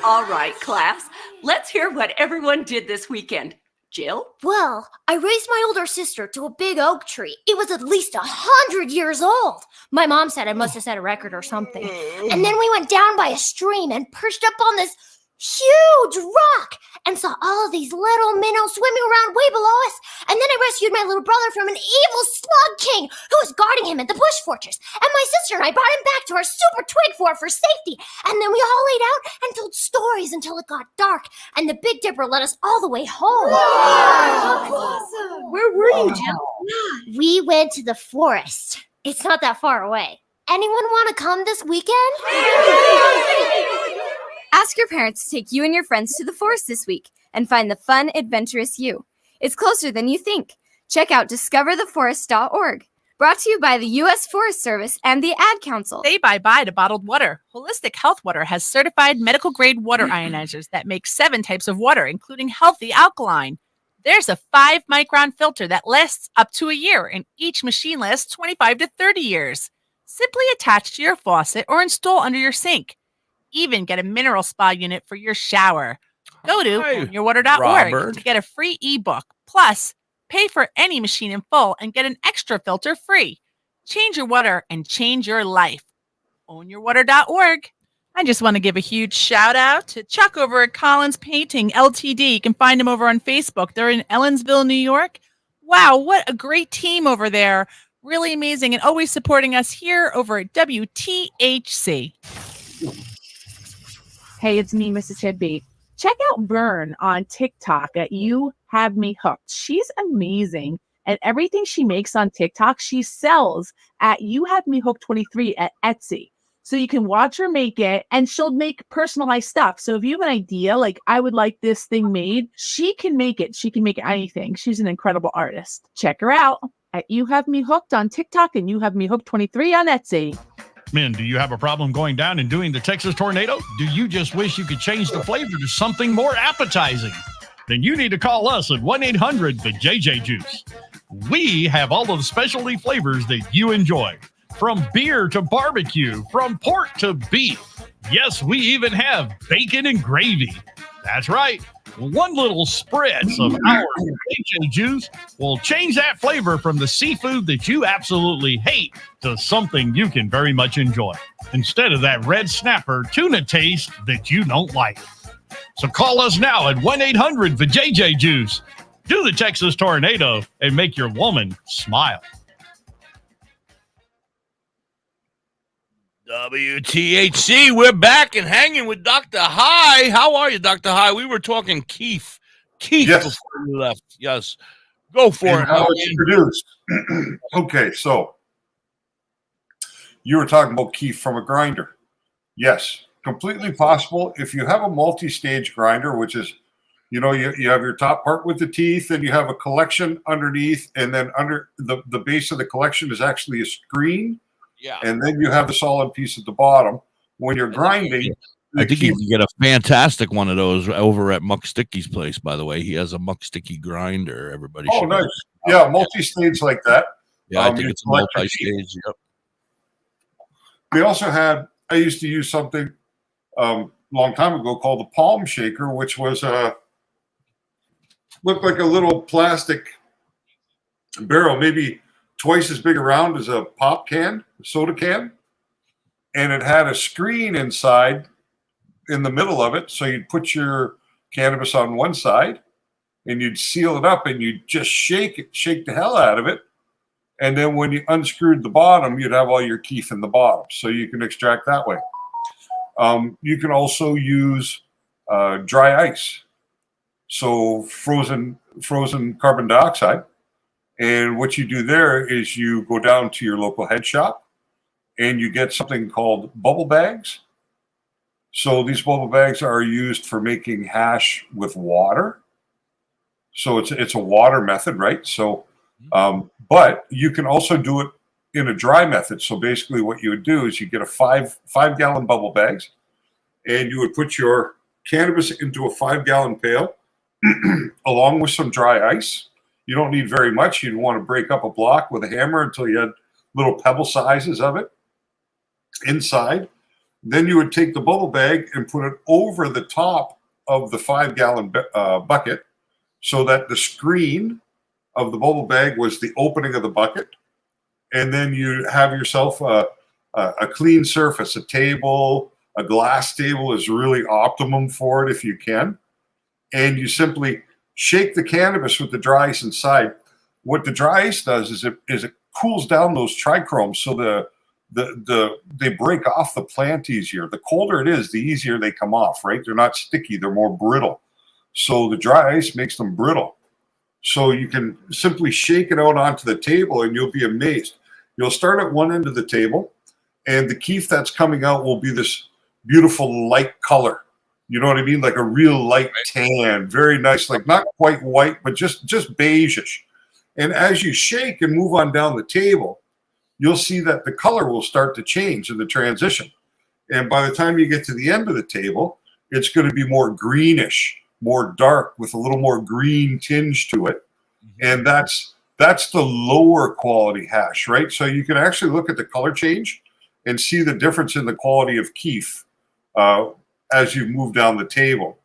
All right, class, let's hear what everyone did this weekend. Jill? Well, I raised my older sister to a big oak tree. It was at least 100 years old. My mom said I must have set a record or something. And then we went down by a stream and perched up on this huge rock and saw all of these little minnows swimming around way below us. And then I rescued my little brother from an evil slug king who was guarding him at the bush fortress. And my sister and I brought him back to our super twig fort for safety. And then we all laid out and told stories until it got dark. And the Big Dipper led us all the way home. Wow. Awesome. Where were you, Jill? We went to the forest. It's not that far away. Anyone want to come this weekend? Ask your parents to take you and your friends to the forest this week and find the fun, adventurous you. It's closer than you think. Check out discovertheforest.org. Brought to you by the U.S. Forest Service and the Ad Council. Say bye-bye to bottled water. Holistic Health Water has certified medical-grade water ionizers that make 7 types of water, including healthy alkaline. There's a 5-micron filter that lasts up to a year, and each machine lasts 25 to 30 years. Simply attach to your faucet or install under your sink. Even get a mineral spa unit for your shower. Go to ownyourwater.org to get a free ebook. Plus, pay for any machine in full and get an extra filter free. Change your water and change your life. Ownyourwater.org. I just want to give a huge shout out to Chuck over at Collins Painting LTD. You can find them over on Facebook. They're in Ellensville, New York. Wow, what a great team over there. Really amazing and always supporting us here over at WTHC. Hey, it's me, Mrs. Chedbeat. Check out Vern on TikTok at You Have Me Hooked. She's amazing. And everything she makes on TikTok, she sells at You Have Me Hooked 23 at Etsy. So you can watch her make it and she'll make personalized stuff. So if you have an idea, like I would like this thing made, she can make it. She can make anything. She's an incredible artist. Check her out at You Have Me Hooked on TikTok and You Have Me Hooked 23 on Etsy. Men, do you have a problem going down and doing the Texas Tornado? Do you just wish you could change the flavor to something more appetizing? Then you need to call us at 1-800-THE-JJ-JUICE. We have all of the specialty flavors that you enjoy, from beer to barbecue, from pork to beef. Yes, we even have bacon and gravy. That's right. One little spritz of our JJ juice will change that flavor from the seafood that you absolutely hate to something you can very much enjoy, instead of that red snapper tuna taste that you don't like. So call us now at 1-800-JJ-JUICE. Do the Texas Tornado and make your woman smile. WTHC, we're back and hanging with Dr. High. How are you, Dr. High? We were talking Keith. Yes. Before you left. Yes. Go for it. How it's produced. Okay, so you were talking about Keith from a grinder. Yes, completely possible. If you have a multi-stage grinder, which is, you have your top part with the teeth and you have a collection underneath, and then under the base of the collection is actually a screen. Yeah. And then you have the solid piece at the bottom. When you're grinding, I think you can get a fantastic one of those over at Muck Sticky's place, by the way. He has a Muck Sticky grinder. Everybody should. Oh, nice. Yeah, multi-stage like that. Yeah, I think it's a multi-stage. Yep. They also had, I used to use something a long time ago called the palm shaker, which was looked like a little plastic barrel, maybe twice as big around as a pop can, a soda can. And it had a screen inside in the middle of it. So you'd put your cannabis on one side and you'd seal it up and you'd just shake the hell out of it. And then when you unscrewed the bottom, you'd have all your keef in the bottom. So you can extract that way. You can also use dry ice, so frozen carbon dioxide. And what you do there is you go down to your local head shop and you get something called bubble bags. So these bubble bags are used for making hash with water. So it's a water method, right? So, but you can also do it in a dry method. So basically what you would do is you get a five gallon bubble bags and you would put your cannabis into a 5-gallon pail along with some dry ice. You don't need very much. You'd want to break up a block with a hammer until you had little pebble sizes of it inside. Then you would take the bubble bag and put it over the top of the 5-gallon bucket so that the screen of the bubble bag was the opening of the bucket. And then you have yourself a clean surface, a table, a glass table is really optimum for it if you can. And you simply shake the cannabis with the dry ice inside. What the dry ice does is it cools down those trichromes so they break off the plant easier. The colder it is, the easier they come off, right? They're not sticky, they're more brittle. So the dry ice makes them brittle. So you can simply shake it out onto the table and you'll be amazed. You'll start at one end of the table and the keef that's coming out will be this beautiful light color. You know what I mean? Like a real light tan, very nice, like not quite white, but just beige-ish. And as you shake and move on down the table, you'll see that the color will start to change in the transition. And by the time you get to the end of the table, it's going to be more greenish, more dark with a little more green tinge to it. And that's the lower quality hash, right? So you can actually look at the color change and see the difference in the quality of keef as you move down the table.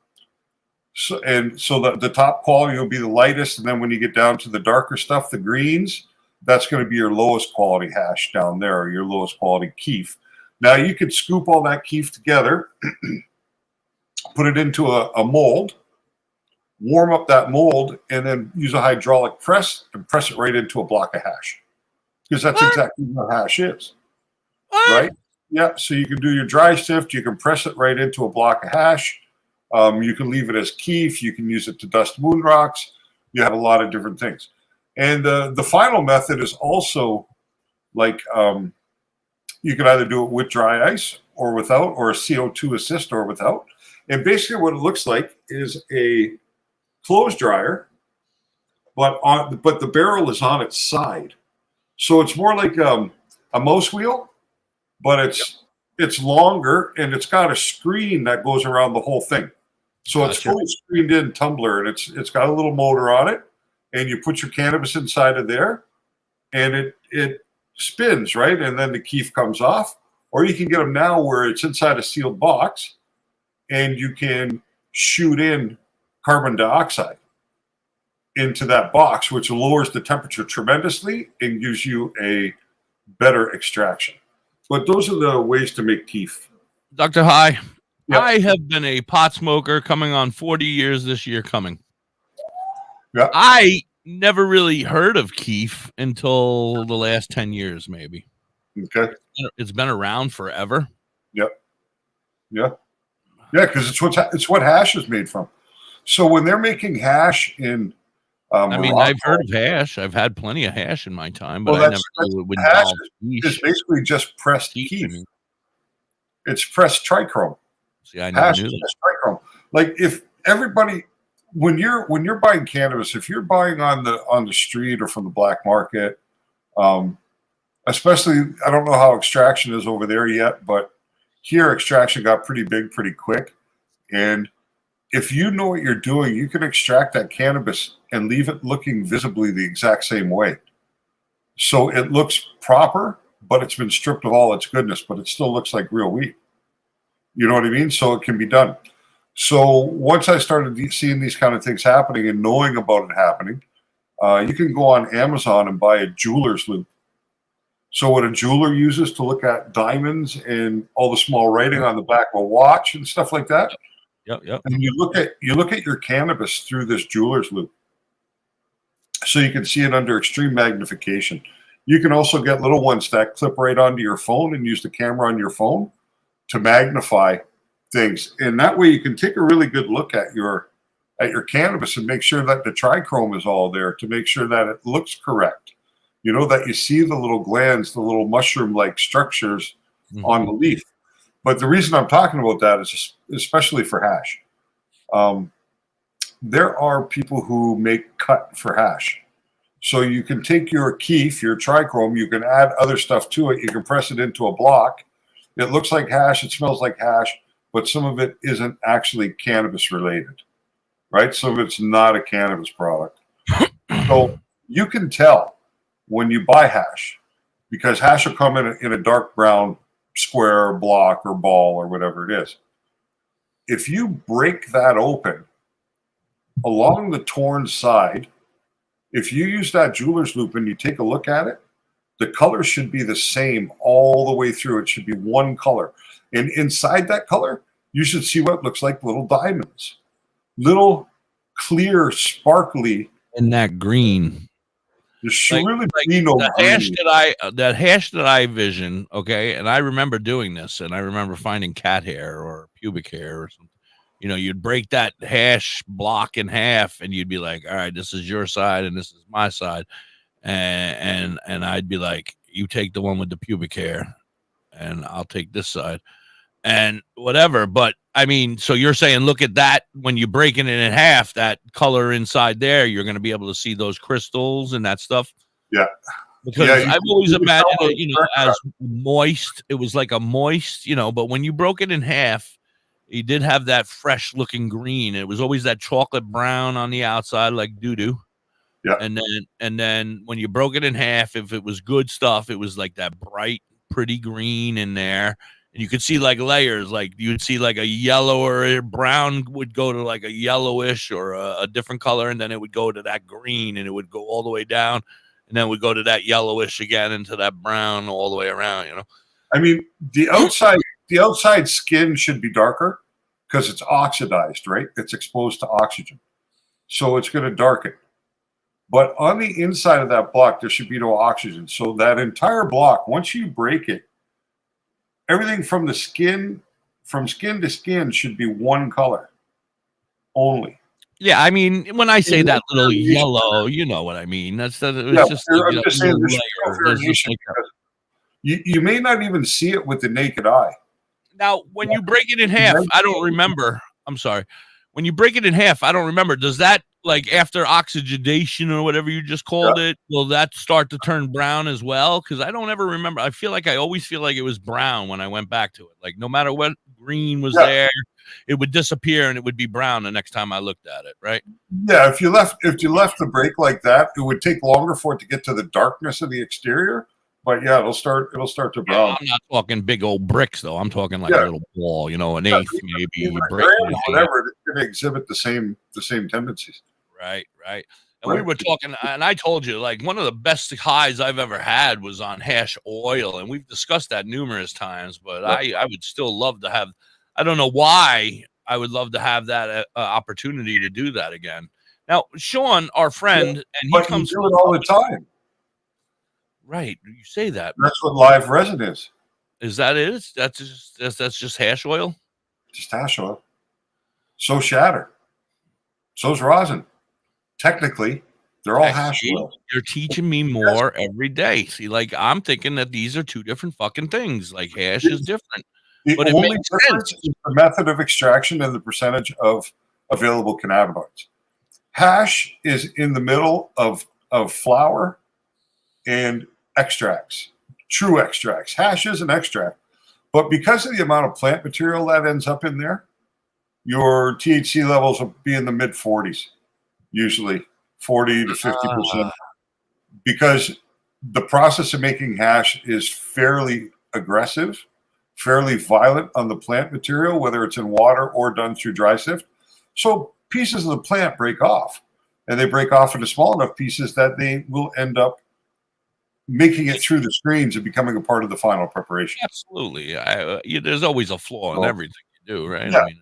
So the top quality will be the lightest, and then when you get down to the darker stuff, the greens, that's going to be your lowest quality hash down there, or your lowest quality keef. Now you could scoop all that keef together, put it into a mold, warm up that mold, and then use a hydraulic press and press it right into a block of hash. Because that's exactly what hash is. Right? Yeah, so you can do your dry sift, you can press it right into a block of hash. You can leave it as keef, you can use it to dust moon rocks. You have a lot of different things. And the final method is also like you can either do it with dry ice or without, or a CO2 assist or without. And basically what it looks like is a clothes dryer, but the barrel is on its side. So it's more like a mouse wheel, but it's longer and it's got a screen that goes around the whole thing. So it's fully screened in tumbler and it's got a little motor on it, and you put your cannabis inside of there and it spins, right? And then the keef comes off. Or you can get them now where it's inside a sealed box and you can shoot in carbon dioxide into that box, which lowers the temperature tremendously and gives you a better extraction. But those are the ways to make keef. Dr. High, yep. I have been a pot smoker coming on 40 years this year coming. Yeah. I never really heard of keef until the last 10 years, maybe. Okay. It's been around forever. Yep. Yeah. Yeah, because it's what hash is made from. So when they're making hash in I mean, I've heard of hash. I've had plenty of hash in my time, but I never knew it would hash involve is basically just pressed keef. It's pressed trichrome. See, I never knew that. Trichrome. Like if everybody, when you're buying cannabis, if you're buying on the street or from the black market, especially, I don't know how extraction is over there yet, but here extraction got pretty big pretty quick. And if you know what you're doing, you can extract that cannabis and leave it looking visibly the exact same way. So it looks proper, but it's been stripped of all its goodness, but it still looks like real weed. You know what I mean? So it can be done. So once I started seeing these kind of things happening and knowing about it happening, you can go on Amazon and buy a jeweler's loupe. So what a jeweler uses to look at diamonds and all the small writing on the back of a watch and stuff like that. Yep. And you look at your cannabis through this jeweler's loupe, so you can see it under extreme magnification. You can also get little ones that clip right onto your phone and use the camera on your phone to magnify things, and that way you can take a really good look at your cannabis and make sure that the trichrome is all there, to make sure that it looks correct. You know, that you see the little glands, the little mushroom-like structures on the leaf. But the reason I'm talking about that is especially for hash. There are people who make cut for hash. So you can take your keef, your trichrome, you can add other stuff to it. You can press it into a block. It looks like hash. It smells like hash, but some of it isn't actually cannabis related, right? Some of it's not a cannabis product. So you can tell when you buy hash, because hash will come in a dark brown square, block, or ball, or whatever it is. If you break that open along the torn side, if you use that jeweler's loop and you take a look at it, the color should be the same all the way through. It should be one color. And inside that color, you should see what looks like little diamonds. Little clear, sparkly. And that green. There should really be no hash that hash that I vision, okay, and I remember doing this, and I remember finding cat hair or pubic hair or something. You know, you'd break that hash block in half, and you'd be like, "All right, this is your side, and this is my side," and I'd be like, "You take the one with the pubic hair, and I'll take this side, and whatever." But I mean, so you're saying, look at that when you're breaking it in half, that color inside there, you're going to be able to see those crystals and that stuff. Yeah, because I've always imagined it, you know, as moist. It was like a moist, you know, but when you broke it in half, you did have that fresh looking green. It was always that chocolate brown on the outside, like doo-doo. Yeah. And then when you broke it in half, if it was good stuff, it was like that bright, pretty green in there. And you could see like layers, like you'd see like a yellow or a brown would go to like a yellowish or a different color. And then it would go to that green, and it would go all the way down. And then it would go to that yellowish again into that brown all the way around, you know? I mean, the outside skin should be darker because it's oxidized, right? It's exposed to oxygen. So it's going to darken. But on the inside of that block, there should be no oxygen. So that entire block, once you break it, everything from skin to skin should be one color only. Yeah, I mean, when I say that little yellow, you know what I mean. That's that. It was Yeah, just I'm just saying there's no variation because you may not even see it with the naked eye. Now, when you break it in half, I don't remember. I'm sorry. When you break it in half, I don't remember. Does that, like, after oxidation or whatever you just called it, will that start to turn brown as well? Because I don't ever remember. I always feel like it was brown when I went back to it. Like, no matter what green was there, it would disappear and it would be brown the next time I looked at it, right? Yeah, if you left the break like that, it would take longer for it to get to the darkness of the exterior. But yeah, it'll start to brown. I'm not talking big old bricks though. I'm talking like a little ball, you know, an eighth maybe. You break it in half. Whatever, it's going to exhibit the same tendencies. Right. And we were talking, and I told you, like, one of the best highs I've ever had was on hash oil, and we've discussed that numerous times. But I would still love to have. I don't know why I would love to have that opportunity to do that again. Now, Sean, our friend, and he comes do it all the time. Right, you say that. That's what live resin is. Is that it? That's just hash oil. Just hash oil. So shatter. So's rosin. Technically, they're all hash oil. You're teaching me more every day. See, like, I'm thinking that these are two different fucking things. Like, hash is different. But it only makes difference sense. is the method of extraction and the percentage of available cannabinoids. Hash is in the middle of flour and extracts, true extracts. Hash is an extract. But because of the amount of plant material that ends up in there, your THC levels will be in the mid 40s, usually 40 to 50%. Because the process of making hash is fairly aggressive, fairly violent on the plant material, whether it's in water or done through dry sift. So pieces of the plant break off, and they break off into small enough pieces that they will end up making it through the screens and becoming a part of the final preparation. Absolutely. There's always a flaw in everything you do, right? Yeah. I mean,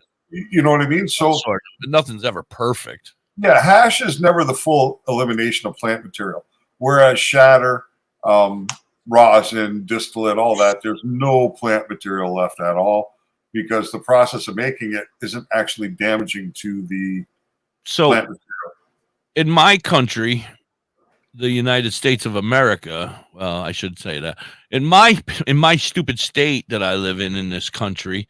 You know what I mean? So nothing's ever perfect. yeah, hash is never the full elimination of plant material. Whereas shatter, rosin, distillate, all that, there's no plant material left at all. because the process of making it isn't actually damaging to the So plant material. in my country, the United States of America, well, I should say that in my stupid state that I live in this country,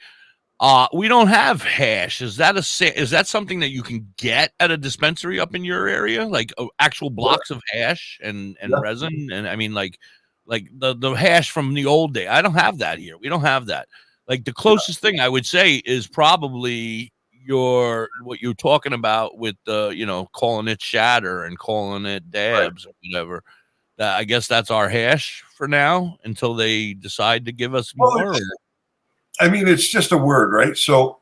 we don't have hash. Is that something that you can get at a dispensary up in your area, like actual blocks of hash and resin? And I mean, like the hash from the old day. I don't have that here. We don't have that. Like the closest thing I would say is probably what you're talking about with calling it shatter and calling it dabs or whatever. That I guess that's our hash for now until they decide to give us more. I mean, it's just a word, right? So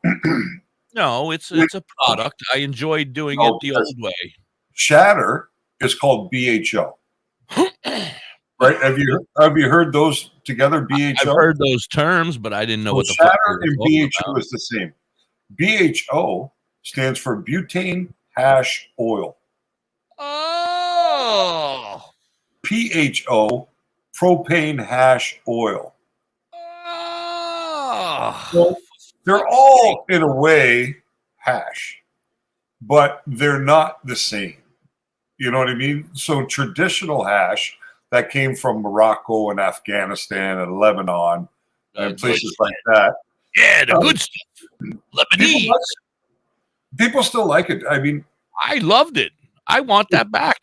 no, it's a product. I enjoyed doing it the old way. Shatter is called BHO. Right? Have you heard those together? BHO. I've heard those terms, but I didn't know what the shatter and BHO is the same. BHO stands for butane hash oil. Oh. PHO, propane hash oil. Oh. So they're all in a way hash, but they're not the same. You know what I mean? So traditional hash that came from Morocco and Afghanistan and Lebanon and places like that. Yeah, the good stuff. Lebanese. People still like it. I mean, I loved it. I want that back.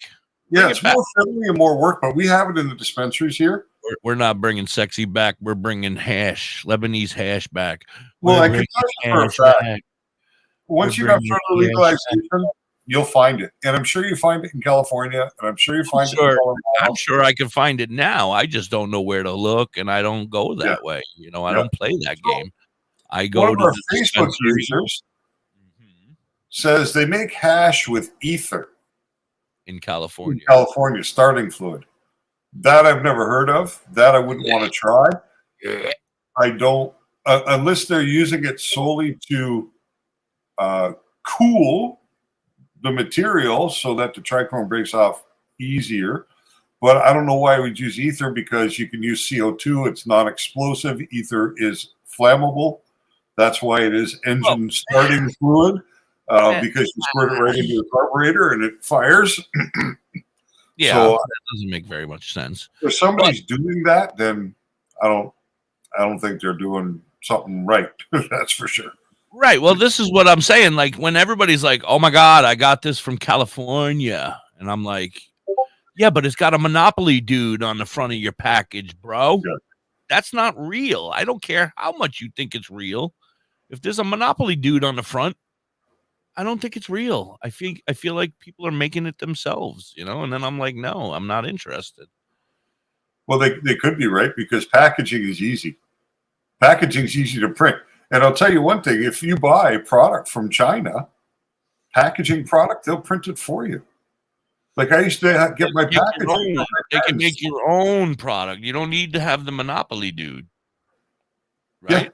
Yeah, it's more friendly and more work, but we have it in the dispensaries here. We're not bringing sexy back. We're bringing hash, Lebanese hash back. Well, I can tell you for a fact, once you have federal legalization, you'll find it. And I'm sure you find it in California, and I'm sure you find it in Colorado. I'm sure I can find it now. I just don't know where to look, and I don't go that way. You know, I don't play that game. I go One of to our the Facebook users says they make hash with ether in California. Starting fluid. That I've never heard of. That I wouldn't want to try. Yeah. I don't, unless they're using it solely to cool the material so that the trichome breaks off easier. But I don't know why we would use ether, because you can use CO2. It's non-explosive. Ether is flammable. That's why it is engine starting fluid, because you squirt it right into the carburetor and it fires. Yeah, so, that doesn't make very much sense. If somebody's doing that, then I don't think they're doing something right. That's for sure. Right. Well, this is what I'm saying. Like when everybody's like, "Oh my God, I got this from California," and I'm like, "Yeah, but it's got a Monopoly dude on the front of your package, bro. Yeah. That's not real. I don't care how much you think it's real. If there's a Monopoly dude on the front, I don't think it's real. I feel like people are making it themselves, you know." And then I'm like, "No, I'm not interested." Well, they could be right, because packaging is easy. Packaging is easy to print. And I'll tell you one thing: if you buy a product from China, packaging product, they'll print it for you. Like I used to get my packaging. They can make your own product. You don't need to have the Monopoly dude. Right?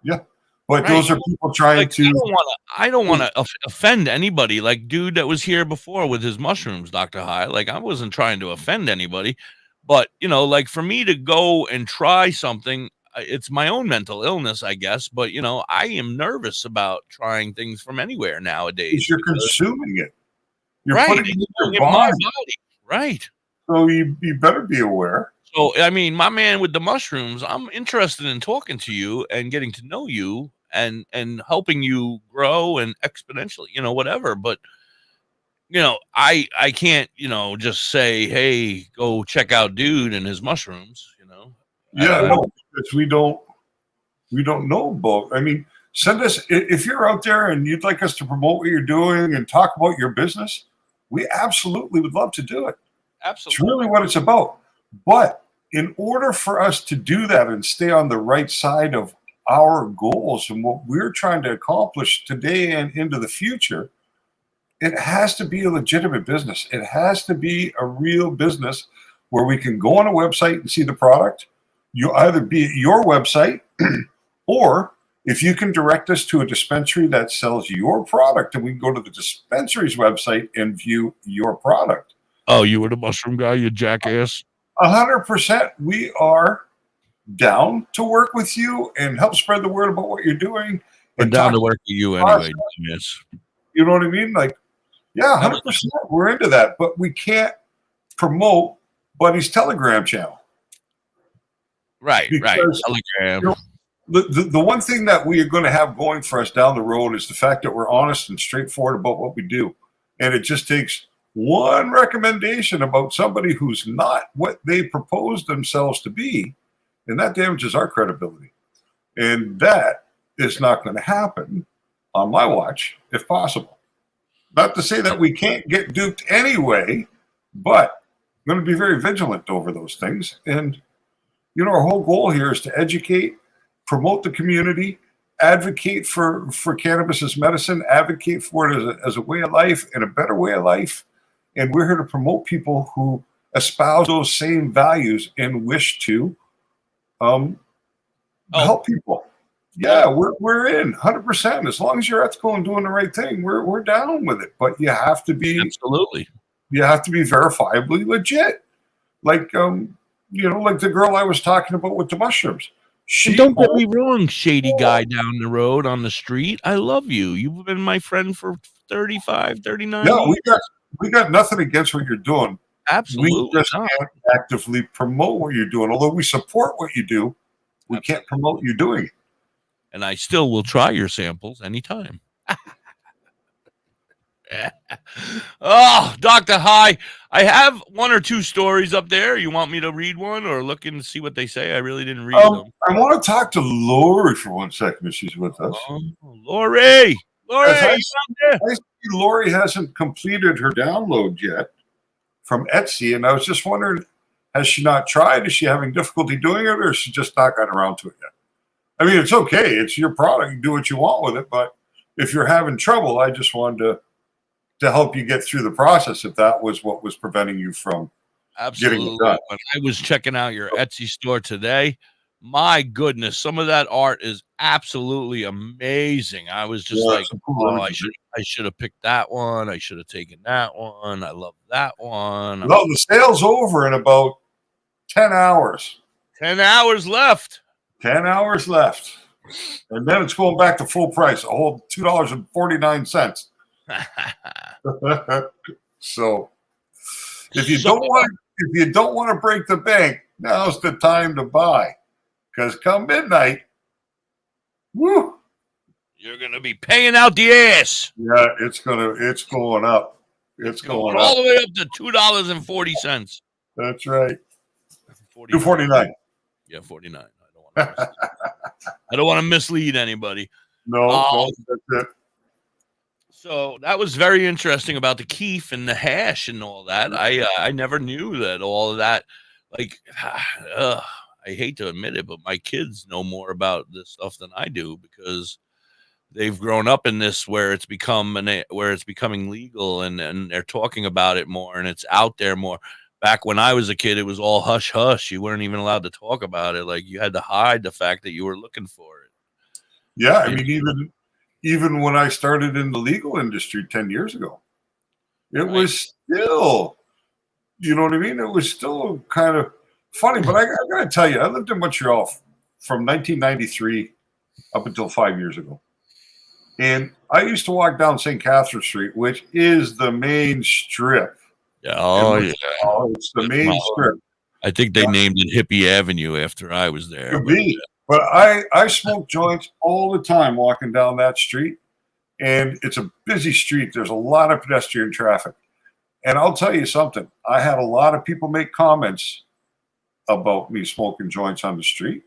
Yeah. But those are people trying to. I don't want to offend anybody. Like dude that was here before with his mushrooms, Dr. High. Like I wasn't trying to offend anybody, but you know, like for me to go and try something, it's my own mental illness, I guess. But you know, I am nervous about trying things from anywhere nowadays. You're consuming it. You're right, putting it in your my body. body. Right. So you better be aware. So I mean, my man with the mushrooms, I'm interested in talking to you and getting to know you and helping you grow and exponentially, you know, whatever. But you know, I can't, you know, just say, hey, go check out dude and his mushrooms, you know. Yeah, no, because we don't know about. I mean, send us if you're out there and you'd like us to promote what you're doing and talk about your business. We absolutely would love to do it. Absolutely, it's really what it's about. But in order for us to do that and stay on the right side of our goals and what we're trying to accomplish today and into the future, it has to be a legitimate business. It has to be a real business where we can go on a website and see the product. You either be at your website or if you can direct us to a dispensary that sells your product, and we can go to the dispensary's website and view your product. Oh, you were the mushroom guy, you jackass. 100%. We are down to work with you and help spread the word about what you're doing. We're and down talk to work with you anyway. Yes. You know what I mean? Like, yeah, 100%. We're into that, but we can't promote Buddy's Telegram channel. Right. Because, Telegram. you know, the one thing that we are going to have going for us down the road is the fact that we're honest and straightforward about what we do. And it just takes one recommendation about somebody who's not what they propose themselves to be, and that damages our credibility. And that is not going to happen on my watch, if possible. Not to say that we can't get duped anyway, but I'm going to be very vigilant over those things. And, you know, our whole goal here is to educate, promote the community, advocate for cannabis as medicine, advocate for it as a way of life and a better way of life. And we're here to promote people who espouse those same values and wish to help people. Yeah, we're in 100%. As long as you're ethical and doing the right thing, we're down with it. But you have to be absolutely. You have to be verifiably legit. Like you know, like the girl I was talking about with the mushrooms. And don't get me wrong, shady guy down the road on the street. I love you. You've been my friend for 35, 39 No, years. we got nothing against what you're doing. Absolutely We just can't actively promote what you're doing. Although we support what you do, we can't promote you doing it. And I still will try your samples anytime. Oh, Dr. High, I have one or two stories up there. You want me to read one or look and see what they say? I really didn't read them. I want to talk to Lori for 1 second if she's with us. Lori! Lori! I see Lori hasn't completed her download yet from Etsy, and I was just wondering, has she not tried? Is she having difficulty doing it, or has she just not gotten around to it yet? I mean, it's okay. It's your product. You do what you want with it, but if you're having trouble, I just wanted to help you get through the process if that was what was preventing you from getting it done. When I was checking out your Etsy store today, my goodness, some of that art is absolutely amazing. I was just like, oh, I should have picked that one. I should have taken that one. I love that one. No, the sale's over in about 10 hours. 10 hours left. 10 hours left. And then it's going back to full price, a whole $2.49. So if you don't want to break the bank, now's the time to buy. Because come midnight, woo, you're gonna be paying out the ass. Yeah, it's going up. It's going all up. the way up to $2.40. That's right. $2.49. Yeah, 49. I don't want to mislead anybody. No, that's it. So that was very interesting about the keef and the hash and all that. I never knew that all of that. Like, I hate to admit it, but my kids know more about this stuff than I do because they've grown up in this where it's becoming legal and they're talking about it more and it's out there more. Back when I was a kid, it was all hush hush. You weren't even allowed to talk about it. Like you had to hide the fact that you were looking for it. Yeah, I mean, even when I started in the legal industry 10 years ago, it was still, you know what I mean? It was still kind of funny. But I got to tell you, I lived in Montreal from 1993 up until 5 years ago. And I used to walk down St. Catherine Street, which is the main strip. Oh, yeah. It's the main strip. I think they named it Hippie Avenue after I was there. Could be. But I smoke joints all the time walking down that street. And it's a busy street. There's a lot of pedestrian traffic. And I'll tell you something. I had a lot of people make comments about me smoking joints on the street.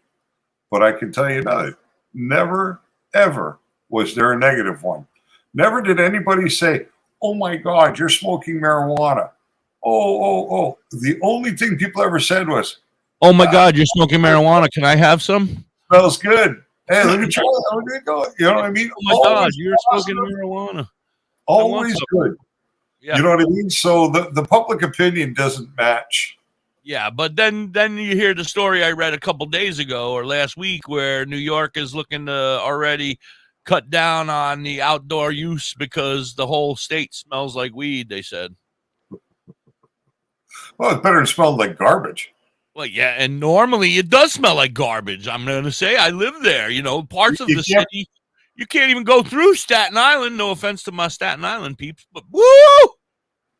But I can tell you another. Never, ever was there a negative one. Never did anybody say, oh, my God, you're smoking marijuana. Oh. The only thing people ever said was, oh, my God, you're smoking marijuana. Can I have some? Smells good. Hey, let me try it. Let me go. You know what I mean? Oh, my God, you're smoking marijuana. Always good. Yeah. You know what I mean? So the public opinion doesn't match. Yeah, but then you hear the story I read a couple days ago or last week where New York is looking to already cut down on the outdoor use because the whole state smells like weed, they said. Well, it's better than smelling like garbage. Well, yeah, and normally it does smell like garbage. I'm going to say I live there. You know, parts of the city, you can't even go through Staten Island. No offense to my Staten Island peeps, but woo!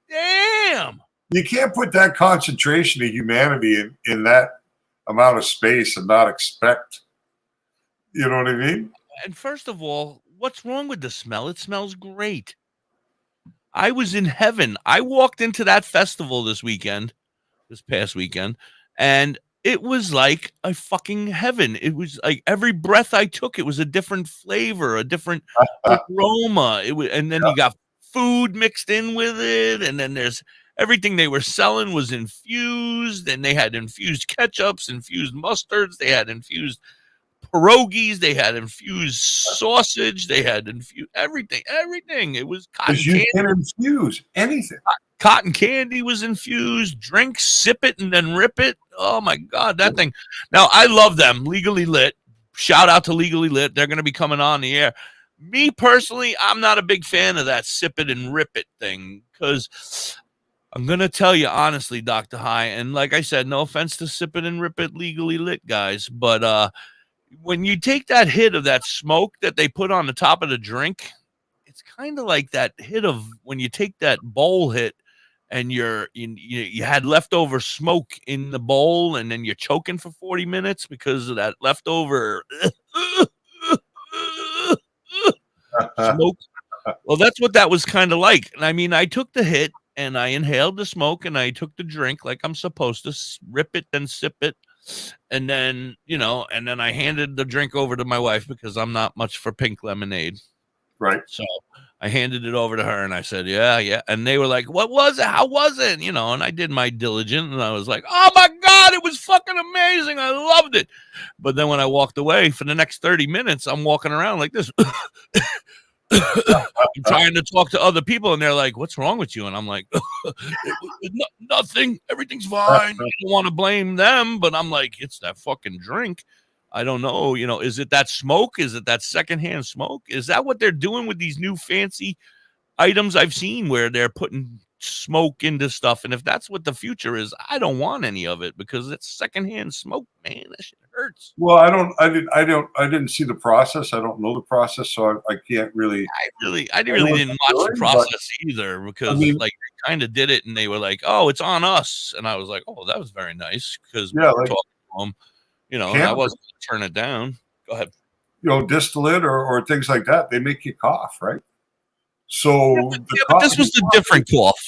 Damn! You can't put that concentration of humanity in that amount of space and not expect, you know what I mean? And first of all, what's wrong with the smell? It smells great. I was in heaven. I walked into that festival this past weekend, and it was like a fucking heaven. It was like every breath I took, it was a different flavor, a different aroma. And then you got food mixed in with it, and then there's everything they were selling was infused, and they had infused ketchups, infused mustards, they had infused pierogies, they had infused sausage, they had infused everything. It was cotton Because you candy. can infuse anything. Cotton candy was infused. Drink, sip it, and then rip it. Oh my God, that thing. Now I love them. Legally Lit. Shout out to Legally Lit. They're going to be coming on the air. Me personally, I'm not a big fan of that sip it and rip it thing, because I'm going to tell you honestly, Dr. High, and like I said, no offense to sip it and rip it Legally Lit guys, but when you take that hit of that smoke that they put on the top of the drink, it's kind of like that hit of when you take that bowl hit and you had leftover smoke in the bowl, and then you're choking for 40 minutes because of that leftover smoke. Well, that's what that was kind of like. And I mean, I took the hit and I inhaled the smoke and I took the drink like I'm supposed to, rip it, then sip it. And then, and then I handed the drink over to my wife because I'm not much for pink lemonade. Right. So I handed it over to her and I said, yeah. And they were like, what was it? How was it? And I did my diligence and I was like, oh my God, it was fucking amazing. I loved it. But then when I walked away for the next 30 minutes, I'm walking around like this. I'm trying to talk to other people and they're like, what's wrong with you? And I'm like, nothing. Everything's fine. I don't want to blame them, but I'm like, it's that fucking drink. I don't know. Is it that smoke? Is it that secondhand smoke? Is that what they're doing with these new fancy items I've seen where they're putting smoke into stuff? And if that's what the future is, I don't want any of it because it's secondhand smoke, man. That shit hurts. Well, I didn't see the process. I don't know the process, so I can't really. I really didn't watch the process either because they kind of did it and they were like, oh, it's on us. And I was like, oh, that was very nice because we were talking to them. And I wasn't going to turn it down. Go ahead. Distillate or things like that, they make you cough, right? So, but this was the different cough.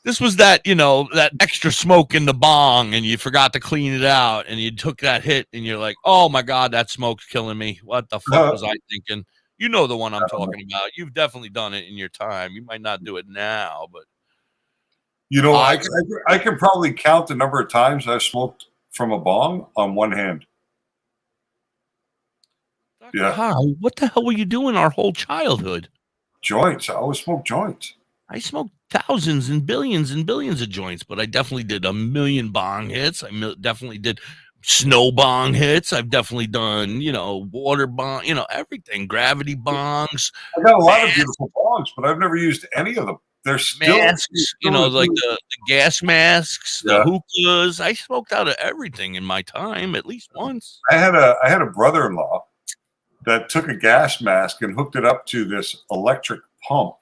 This was that, that extra smoke in the bong and you forgot to clean it out and you took that hit and you're like, oh my God, that smoke's killing me. What the fuck was I thinking? You know the one I'm talking about. You've definitely done it in your time. You might not do it now, but. I can probably count the number of times I've smoked from a bong on one hand. Yeah. How? What the hell were you doing our whole childhood? Joints. I always smoked joints. I smoked thousands and billions of joints, but I definitely did a million bong hits. I definitely did snow bong hits. I've definitely done, water bong, everything, gravity bongs. I got a lot of beautiful bongs, but I've never used any of them. They're still masks, like the gas masks, the hookahs. I smoked out of everything in my time, at least once. I had a brother-in-law that took a gas mask and hooked it up to this electric pump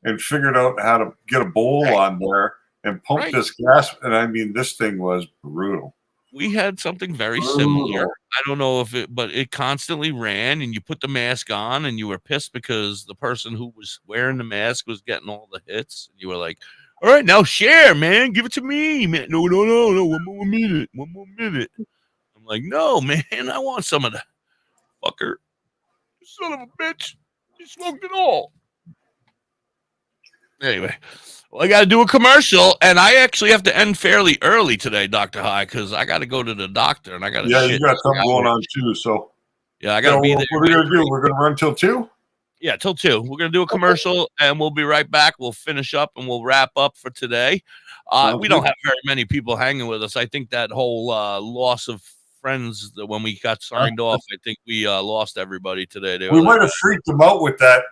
and figured out how to get a bowl on there and pump this gas. And I mean, this thing was brutal. We had something very similar. I don't know but it constantly ran and you put the mask on and you were pissed because the person who was wearing the mask was getting all the hits. And you were like, all right, now share, man. Give it to me, man. No. One more minute. I'm like, no, man, I want some of that. Fucker. You son of a bitch. You smoked it all. Anyway. Well, I got to do a commercial, and I actually have to end fairly early today, Dr. High, because I got to go to the doctor, and I got to. Yeah, you got something going on too, so. Yeah, I got to be there. What are we gonna do? We're gonna run till 2. Yeah, till 2. We're gonna do a commercial, and we'll be right back. We'll finish up, and we'll wrap up for today. We don't have very many people hanging with us. I think that whole loss of friends when we got signed off, I think we lost everybody today. We might have freaked them out with that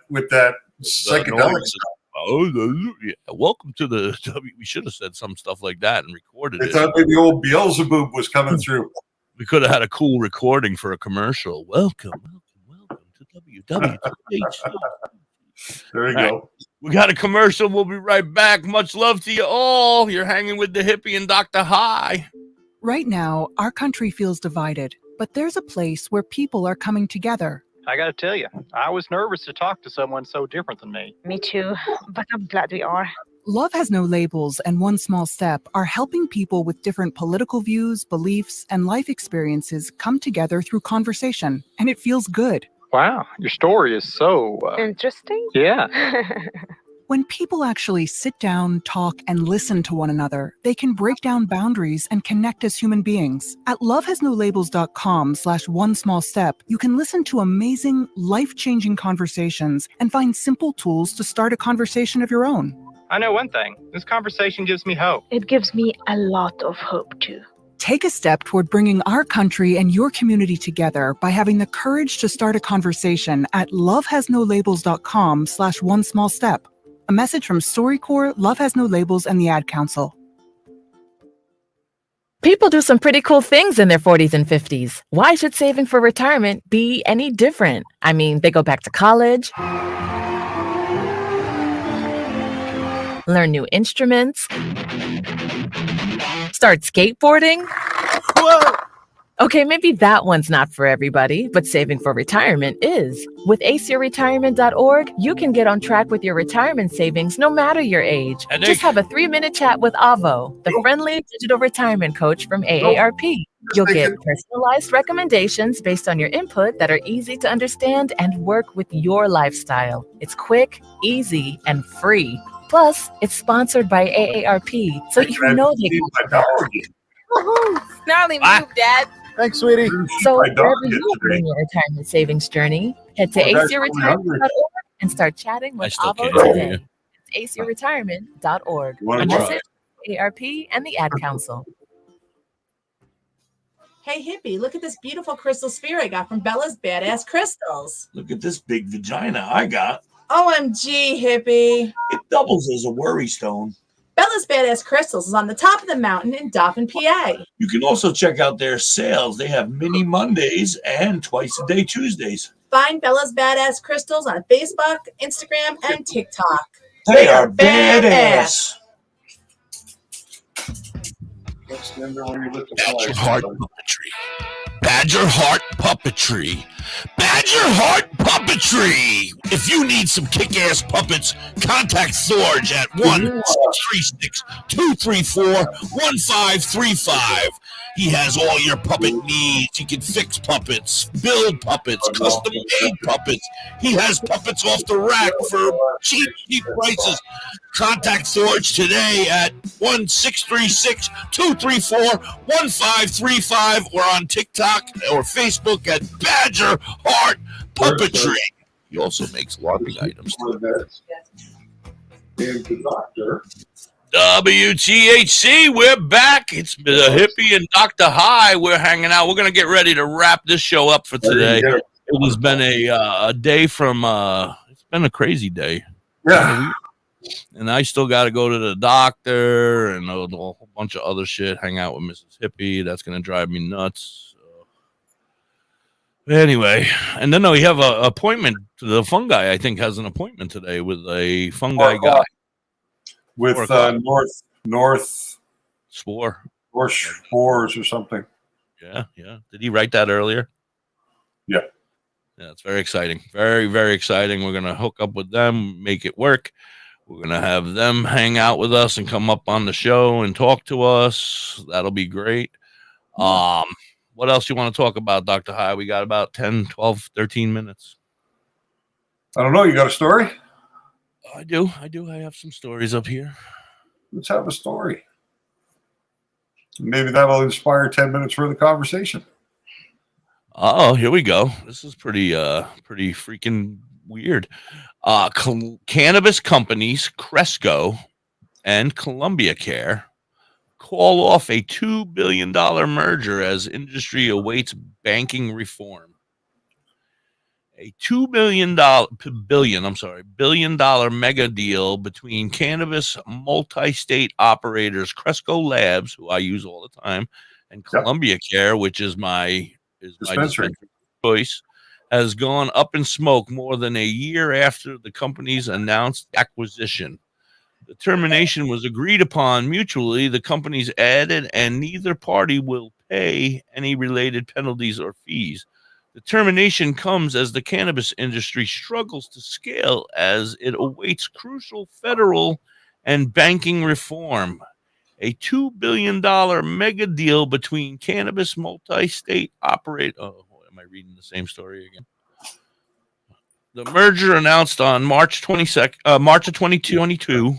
psychedelic stuff. Hallelujah. Welcome to the W. We should have said some stuff like that and recorded They it. thought maybe old Beelzebub was coming through. We could have had a cool recording for a commercial. Welcome to WWHC. There you All go. We got a commercial. We'll be right back. Much love to you all. You're hanging with the hippie and Dr. High. Right now, our country feels divided, but there's a place where people are coming together. I gotta tell you, I was nervous to talk to someone so different than me. Me too, but I'm glad we are. Love Has No Labels and One Small Step are helping people with different political views, beliefs, and life experiences come together through conversation, and it feels good. Wow, your story is so... Interesting? Yeah. When people actually sit down, talk, and listen to one another, they can break down boundaries and connect as human beings. At lovehasnolabels.com/one small step, you can listen to amazing, life-changing conversations and find simple tools to start a conversation of your own. I know one thing. This conversation gives me hope. It gives me a lot of hope too. Take a step toward bringing our country and your community together by having the courage to start a conversation at lovehasnolabels.com/one small step. A message from StoryCorps, Love Has No Labels, and the Ad Council. People do some pretty cool things in their 40s and 50s. Why should saving for retirement be any different? I mean, they go back to college, learn new instruments, start skateboarding. Whoa! Okay, maybe that one's not for everybody, but saving for retirement is. With aceyourretirement.org, you can get on track with your retirement savings no matter your age. Just have a 3-minute chat with Avo, the friendly digital retirement coach from AARP. You'll get personalized recommendations based on your input that are easy to understand and work with your lifestyle. It's quick, easy, and free. Plus, it's sponsored by AARP, so you know they got you. Snarly move, Dad. Thanks, sweetie. So wherever you are in your retirement savings journey, head to aceyourretirement.org and start chatting with Avo today. It's aceyourretirement.org. A message from AARP and the Ad Council. Hey, hippie, look at this beautiful crystal sphere I got from Bella's Badass Crystals. Look at this big vagina I got. OMG, hippie. It doubles as a worry stone. Bella's Badass Crystals is on the top of the mountain in Dauphin, PA. You can also check out their sales. They have mini Mondays and twice-a-day Tuesdays. Find Bella's Badass Crystals on Facebook, Instagram, and TikTok. They are badass. Badger Heart Puppetry. Badger Heart Puppetry. Badger Heart Puppetry. If you need some kick-ass puppets, contact Thorge at 1-636-234-1535. He has all your puppet needs. He can fix puppets, build puppets, custom-made puppets. He has puppets off the rack for cheap prices. Contact Thorge today at 1-636-234-1535 or on TikTok or Facebook at Badger Heart Puppetry. He also makes LARPing items. And the doctor. WTHC, we're back. It's the hippie and Dr. High. We're hanging out. We're going to get ready to wrap this show up for today. It has been a day from, it's been a crazy day. Yeah. And I still got to go to the doctor and a whole bunch of other shit, hang out with Mrs. Hippie. That's going to drive me nuts. Anyway, and then we have an appointment. The fungi, I think, has an appointment today with a fungi guy. With North Spore. Or Spores or something. Yeah. Did he write that earlier? Yeah. Yeah, it's very exciting. Very, very exciting. We're going to hook up with them, make it work. We're going to have them hang out with us and come up on the show and talk to us. That'll be great. What else you want to talk about, Dr. High? We got about 10, 12, 13 minutes. I don't know. You got a story? I do. I have some stories up here. Let's have a story. Maybe that will inspire 10 minutes for the conversation. Oh, here we go. This is pretty freaking weird. Cannabis companies Cresco and Columbia Care call off a $2 billion merger as industry awaits banking reform. a billion dollar mega deal between cannabis multi-state operators Cresco Labs, who I use all the time, and Columbia Care, which is my dispensary choice, has gone up in smoke more than a year after the company's announced acquisition. The termination was agreed upon mutually. The companies added, and neither party will pay any related penalties or fees. The termination comes as the cannabis industry struggles to scale as it awaits crucial federal and banking reform. A $2 billion mega deal between cannabis multi-state operate. Oh, am I reading the same story again? The merger announced on March of 2022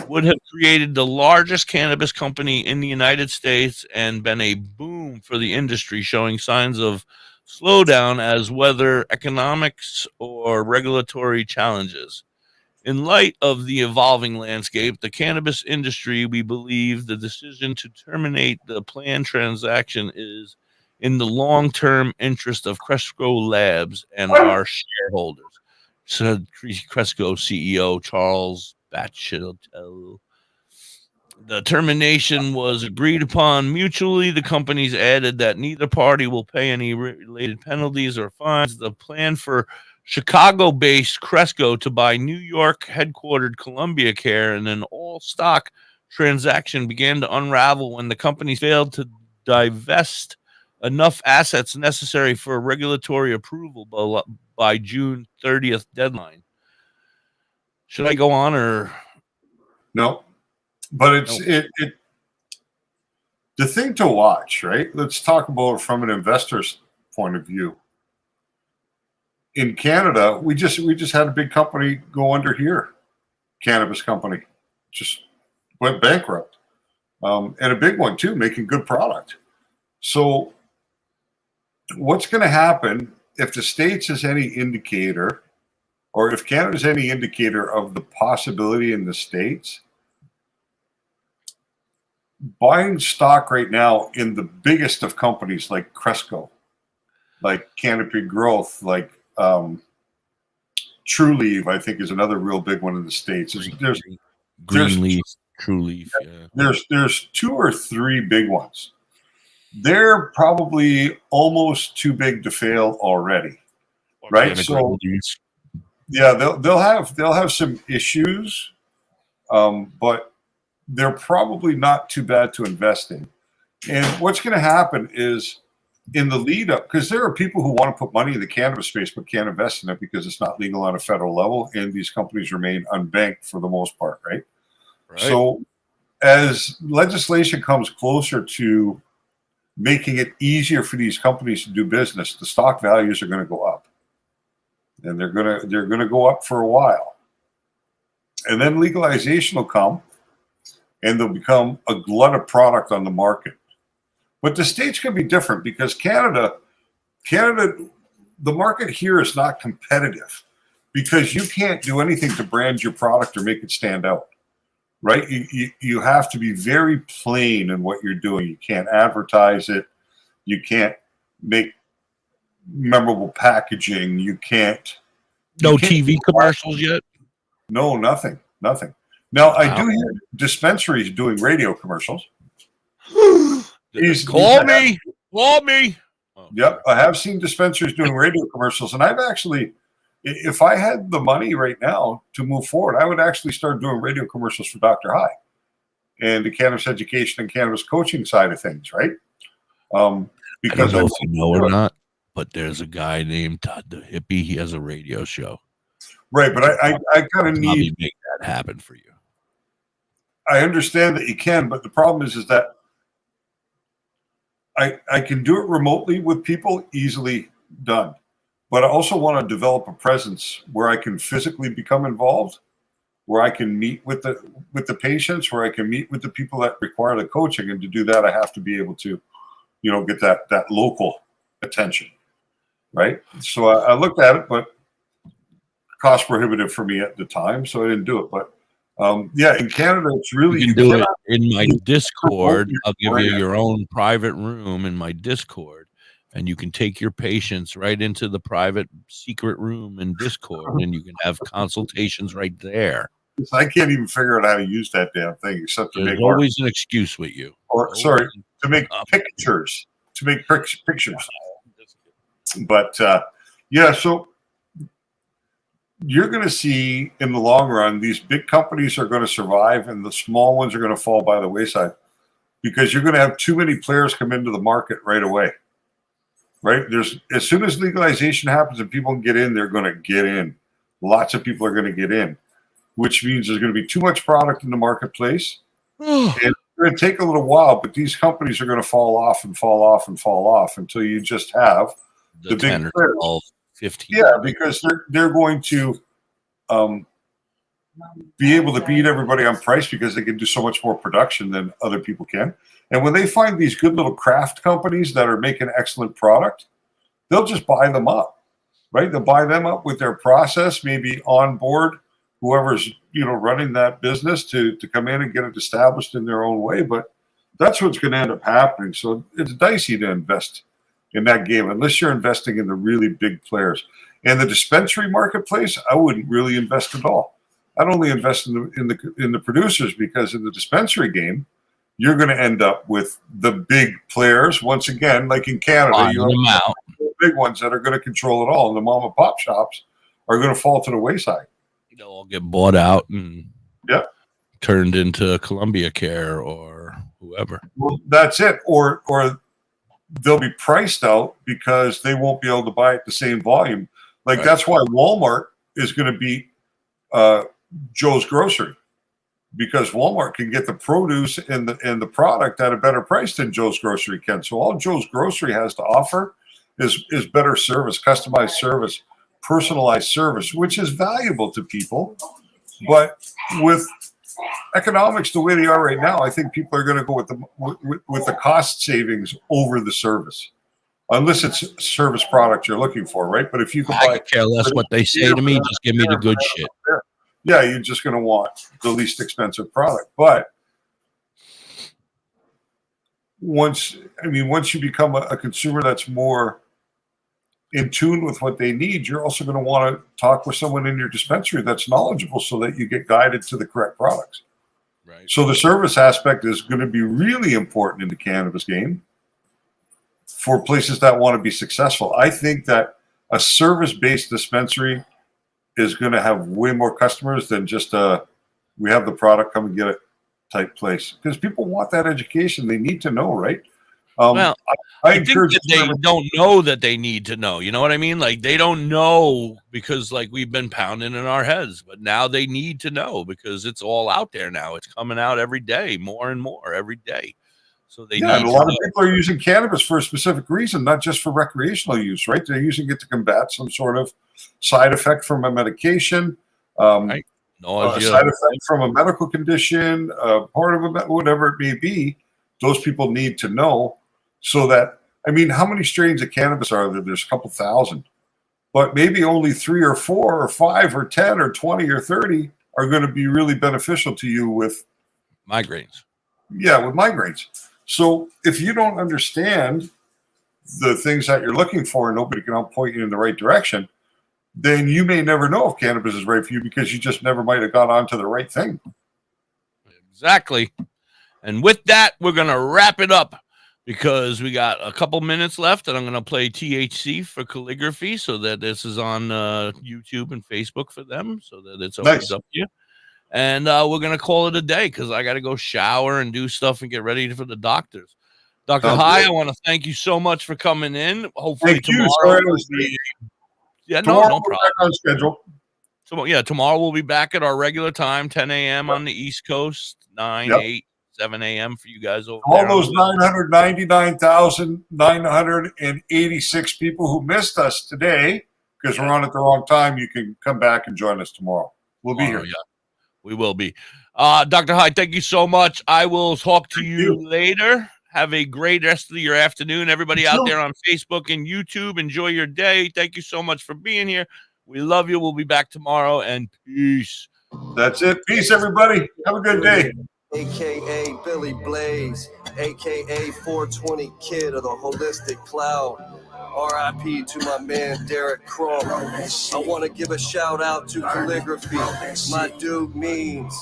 would have created the largest cannabis company in the United States and been a boom for the industry, showing signs of slowdown as whether economics or regulatory challenges. In light of the evolving landscape, the cannabis industry, we believe the decision to terminate the planned transaction is in the long-term interest of Cresco Labs and our shareholders, said Cresco CEO Charles Batcheltel. The termination was agreed upon mutually. The companies added that neither party will pay any related penalties or fines. The plan for Chicago-based Cresco to buy New York headquartered Columbia Care in an all-stock transaction began to unravel when the companies failed to divest enough assets necessary for regulatory approval by June 30th deadline. Should I go on or no? But the thing to watch, right? Let's talk about it from an investor's point of view. In Canada, we just had a big company go under here, cannabis company, just went bankrupt, and a big one too, making good product. So, what's going to happen if the States is any indicator, or if Canada is any indicator of the possibility in the States? Buying stock right now in the biggest of companies like Cresco, like Canopy Growth, like True Leaf, I think is another real big one in the States. Greenleaf, True Leaf. Yeah. There's 2 or 3 big ones. They're probably almost too big to fail already, right? So yeah, they'll have some issues, but they're probably not too bad to invest in. And what's going to happen is in the lead up, because there are people who want to put money in the cannabis space but can't invest in it because it's not legal on a federal level, and these companies remain unbanked for the most part, right? So as legislation comes closer to making it easier for these companies to do business, the stock values are going to go up, and they're going to go up for a while, and then legalization will come, and they'll become a glut of product on the market. But the States can be different because Canada, the market here is not competitive because you can't do anything to brand your product or make it stand out, right? You have to be very plain in what you're doing. You can't advertise it. You can't make memorable packaging. You can't. No TV commercials yet? No, nothing. Now, I do hear dispensaries doing radio commercials. Call me. Yep, I have seen dispensaries doing radio commercials, and I've actually, if I had the money right now to move forward, I would actually start doing radio commercials for Dr. High and the cannabis education and cannabis coaching side of things, right? Because I don't know if you know or not, but there's a guy named Todd the Hippie. He has a radio show. Right, but I kind of need make that happen for you. I understand that you can, but the problem is that I can do it remotely with people, easily done. But I also want to develop a presence where I can physically become involved, where I can meet with the patients, where I can meet with the people that require the coaching. And to do that, I have to be able to, get that local attention, right? So I looked at it, but cost prohibitive for me at the time, so I didn't do it. But in Canada, it's really you can do it in my Discord. I'll give you your own private room in my Discord and you can take your patients right into the private secret room in Discord, and you can have consultations right there. I can't even figure out how to use that damn thing except to There's make always an excuse with you. to make pictures, pictures. But yeah, so you're going to see in the long run, these big companies are going to survive and the small ones are going to fall by the wayside because you're going to have too many players come into the market right away. Right? As soon as legalization happens and people can get in, they're going to get in. Lots of people are going to get in, which means there's going to be too much product in the marketplace. And it's going to take a little while, but these companies are going to fall off and fall off and fall off until you just have the big 10 or players. 12, 15. Yeah, because they're going to be able to beat everybody on price because they can do so much more production than other people can. And when they find these good little craft companies that are making excellent product, they'll just buy them up, right? They'll buy them up with their process, maybe on board whoever's running that business to come in and get it established in their own way. But that's what's going to end up happening. So it's dicey to invest in that game unless you're investing in the really big players. And the dispensary marketplace, I wouldn't really invest at all. I'd only invest in the producers because in the dispensary game, you're going to end up with the big players. Once again, like in Canada, you have the big ones that are going to control it all. And the mom and pop shops are going to fall to the wayside. They'll all get bought out and turned into Columbia Care or whoever. Well, that's it. Or they'll be priced out because they won't be able to buy it the same volume. Like that's why Walmart is going to beat Joe's Grocery, because Walmart can get the produce and the product at a better price than Joe's Grocery can. So all Joe's Grocery has to offer is better service, customized service, personalized service, which is valuable to people. But with economics the way they are right now, I think people are going to go with the cost savings over the service, unless it's service product you're looking for, right? But if you can buy, care less what they say to me, just give me the good shit. Yeah, you're just going to want the least expensive product. But once you become a consumer that's more in tune with what they need, you're also going to want to talk with someone in your dispensary that's knowledgeable so that you get guided to the correct products. Right. So the service aspect is going to be really important in the cannabis game for places that want to be successful. I think that a service-based dispensary is going to have way more customers than just we have the product, come and get it type place, because people want that education. They need to know, right? Well, I think that they don't know that they need to know. You know what I mean? Like they don't know because like we've been pounding in our heads, but now they need to know because it's all out there now. It's coming out every day, more and more every day. So they and a lot of people are using cannabis for a specific reason, not just for recreational use, right? They're using it to combat some sort of side effect from a medication, right. A side effect from a medical condition, part of whatever it may be. Those people need to know. So that, how many strains of cannabis are there? There's a couple thousand, but maybe only 3 or 4 or 5 or 10 or 20 or 30 are going to be really beneficial to you with migraines. Yeah, with migraines. So if you don't understand the things that you're looking for and nobody can help point you in the right direction, then you may never know if cannabis is right for you because you just never might have got onto the right thing. Exactly. And with that, we're going to wrap it up because we got a couple minutes left and I'm going to play THC for calligraphy so that this is on YouTube and Facebook for them so that it's always up to you. And we're going to call it a day because I got to go shower and do stuff and get ready for the doctors. Dr. High, I want to thank you so much for coming in. Hopefully tomorrow. No problem. Back on schedule. Tomorrow we'll be back at our regular time, 10 a.m. on the East Coast, 9, 8, 7 a.m. for you guys over all there. All those 999,986 people who missed us today because we're on at the wrong time, you can come back and join us tomorrow. We'll be here. Yeah, we will be. Dr. Hyde, thank you so much. I will talk to you later. Have a great rest of your afternoon. Everybody out there on Facebook and YouTube, enjoy your day. Thank you so much for being here. We love you. We'll be back tomorrow, and peace. That's it. Peace, everybody. Have a good day. aka Billy Blaze, aka 420 Kid of the Holistic Cloud. R.I.P. to my man Derek Crum. I want to give a shout out to Calligraphy, my dude Means,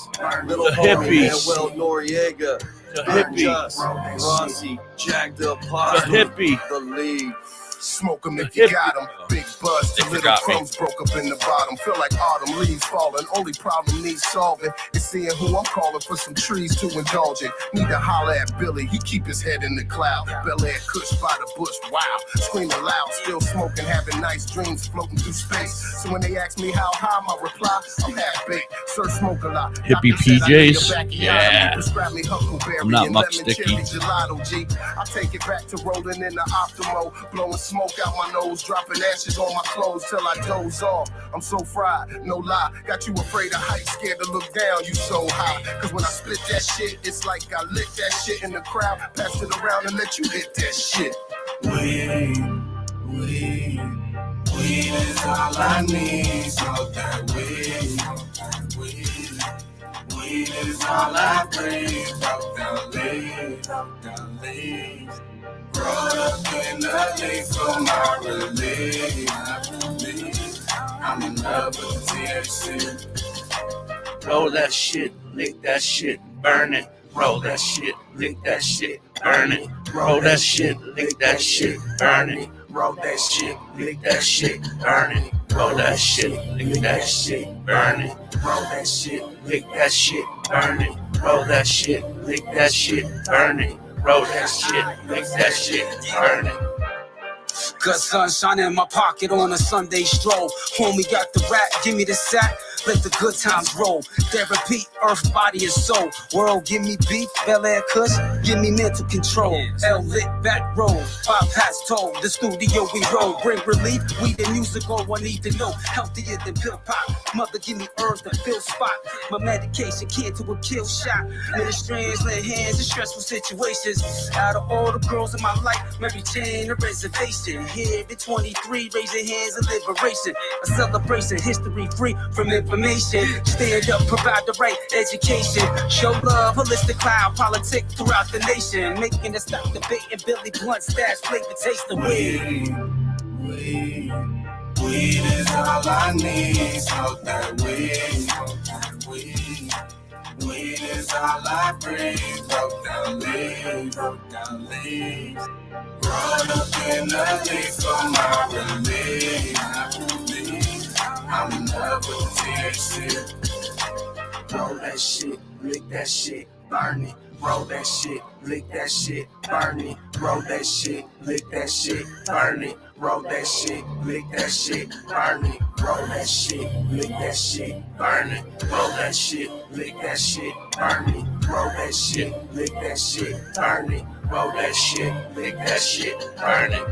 Little The Homie hippies. Manuel Noriega, The hippie. Just, Rossi, Jack the Apostle, The hippie. The League. Smoke 'em if you got 'em. Big buzz, the They little forgot me. crumbs broke up in the bottom. Feel like autumn leaves falling. Only problem needs solving is seeing who I'm calling for some trees to indulge in. Need to holler at Billy, he keep his head in the cloud. Bel Air Kush by the bush, wow. Screaming loud, still smoking, having nice dreams floating through space. So when they ask me how high, my reply, I'm half baked. Sir smoke a lot. Hippie Doctor said I need a PJs. backyard. Yeah. Prescribe me Huckleberry I'm not and much lemon sticky. cherry gelato, G. I take it back to rolling in the Optimo, blowing smoke out my nose, dropping ashes on my clothes till I doze off. I'm so fried, no lie. Got you afraid of heights, scared to look down, you so high. Cause when I spit that shit, it's like I lit that shit in the crowd, pass it around and let you hit that shit. Weed is all I need, smoke that weed. Weed is all I breathe, smoke that leaf. Brought up in the leaf for my relief. I'm in love with THC. Roll that shit, lick that shit, burn it. Roll that shit, lick that shit, burn it. Roll that shit, lick that shit, burn it. Roll that shit, lick that shit, burn it. Roll that shit, lick that shit, burn it. Roll that shit, lick that shit, burn it. Roll that shit, lick that shit, burn it. Roll that shit, lick that shit, burn it. Good sunshine in my pocket on a Sunday stroll. Homie got the rap, give me the sack, let the good times roll. Therapy, earth, body, and soul. World, give me beef, Bel Air Kush, give me mental control. L lit back road, 5 hats told. The studio we roll, bring relief. We the musical, I need to know. Healthier than pill pop. Mother, give me herbs to fill spot. My medication, kid to a kill shot. Many strands, lay hands in stressful situations. Out of all the girls in my life, Mary Jane, a reservation. Here at 23, raising hands in liberation. A celebration, history free from information. Stand up, provide the right education. Show love, holistic cloud, politics throughout the nation. Making us stop debating Billy Blunt, stash, flavor, taste the weed. Weed is all I need, smoke that weed. Weed is all I breathe, broke down leaves. Brought up in the leaf for my relief. I'm in love with THC. Roll that shit, lick that shit, burn it. Roll that shit, lick that shit, burn it. Roll that shit, lick that shit, burn it. Roll that shit, lick that shit, burn it. Roll that shit, lick that shit, burn it. Roll that shit, lick that shit, burn it. Roll that shit, lick that shit, burn it. Roll that shit, lick that shit, burn it.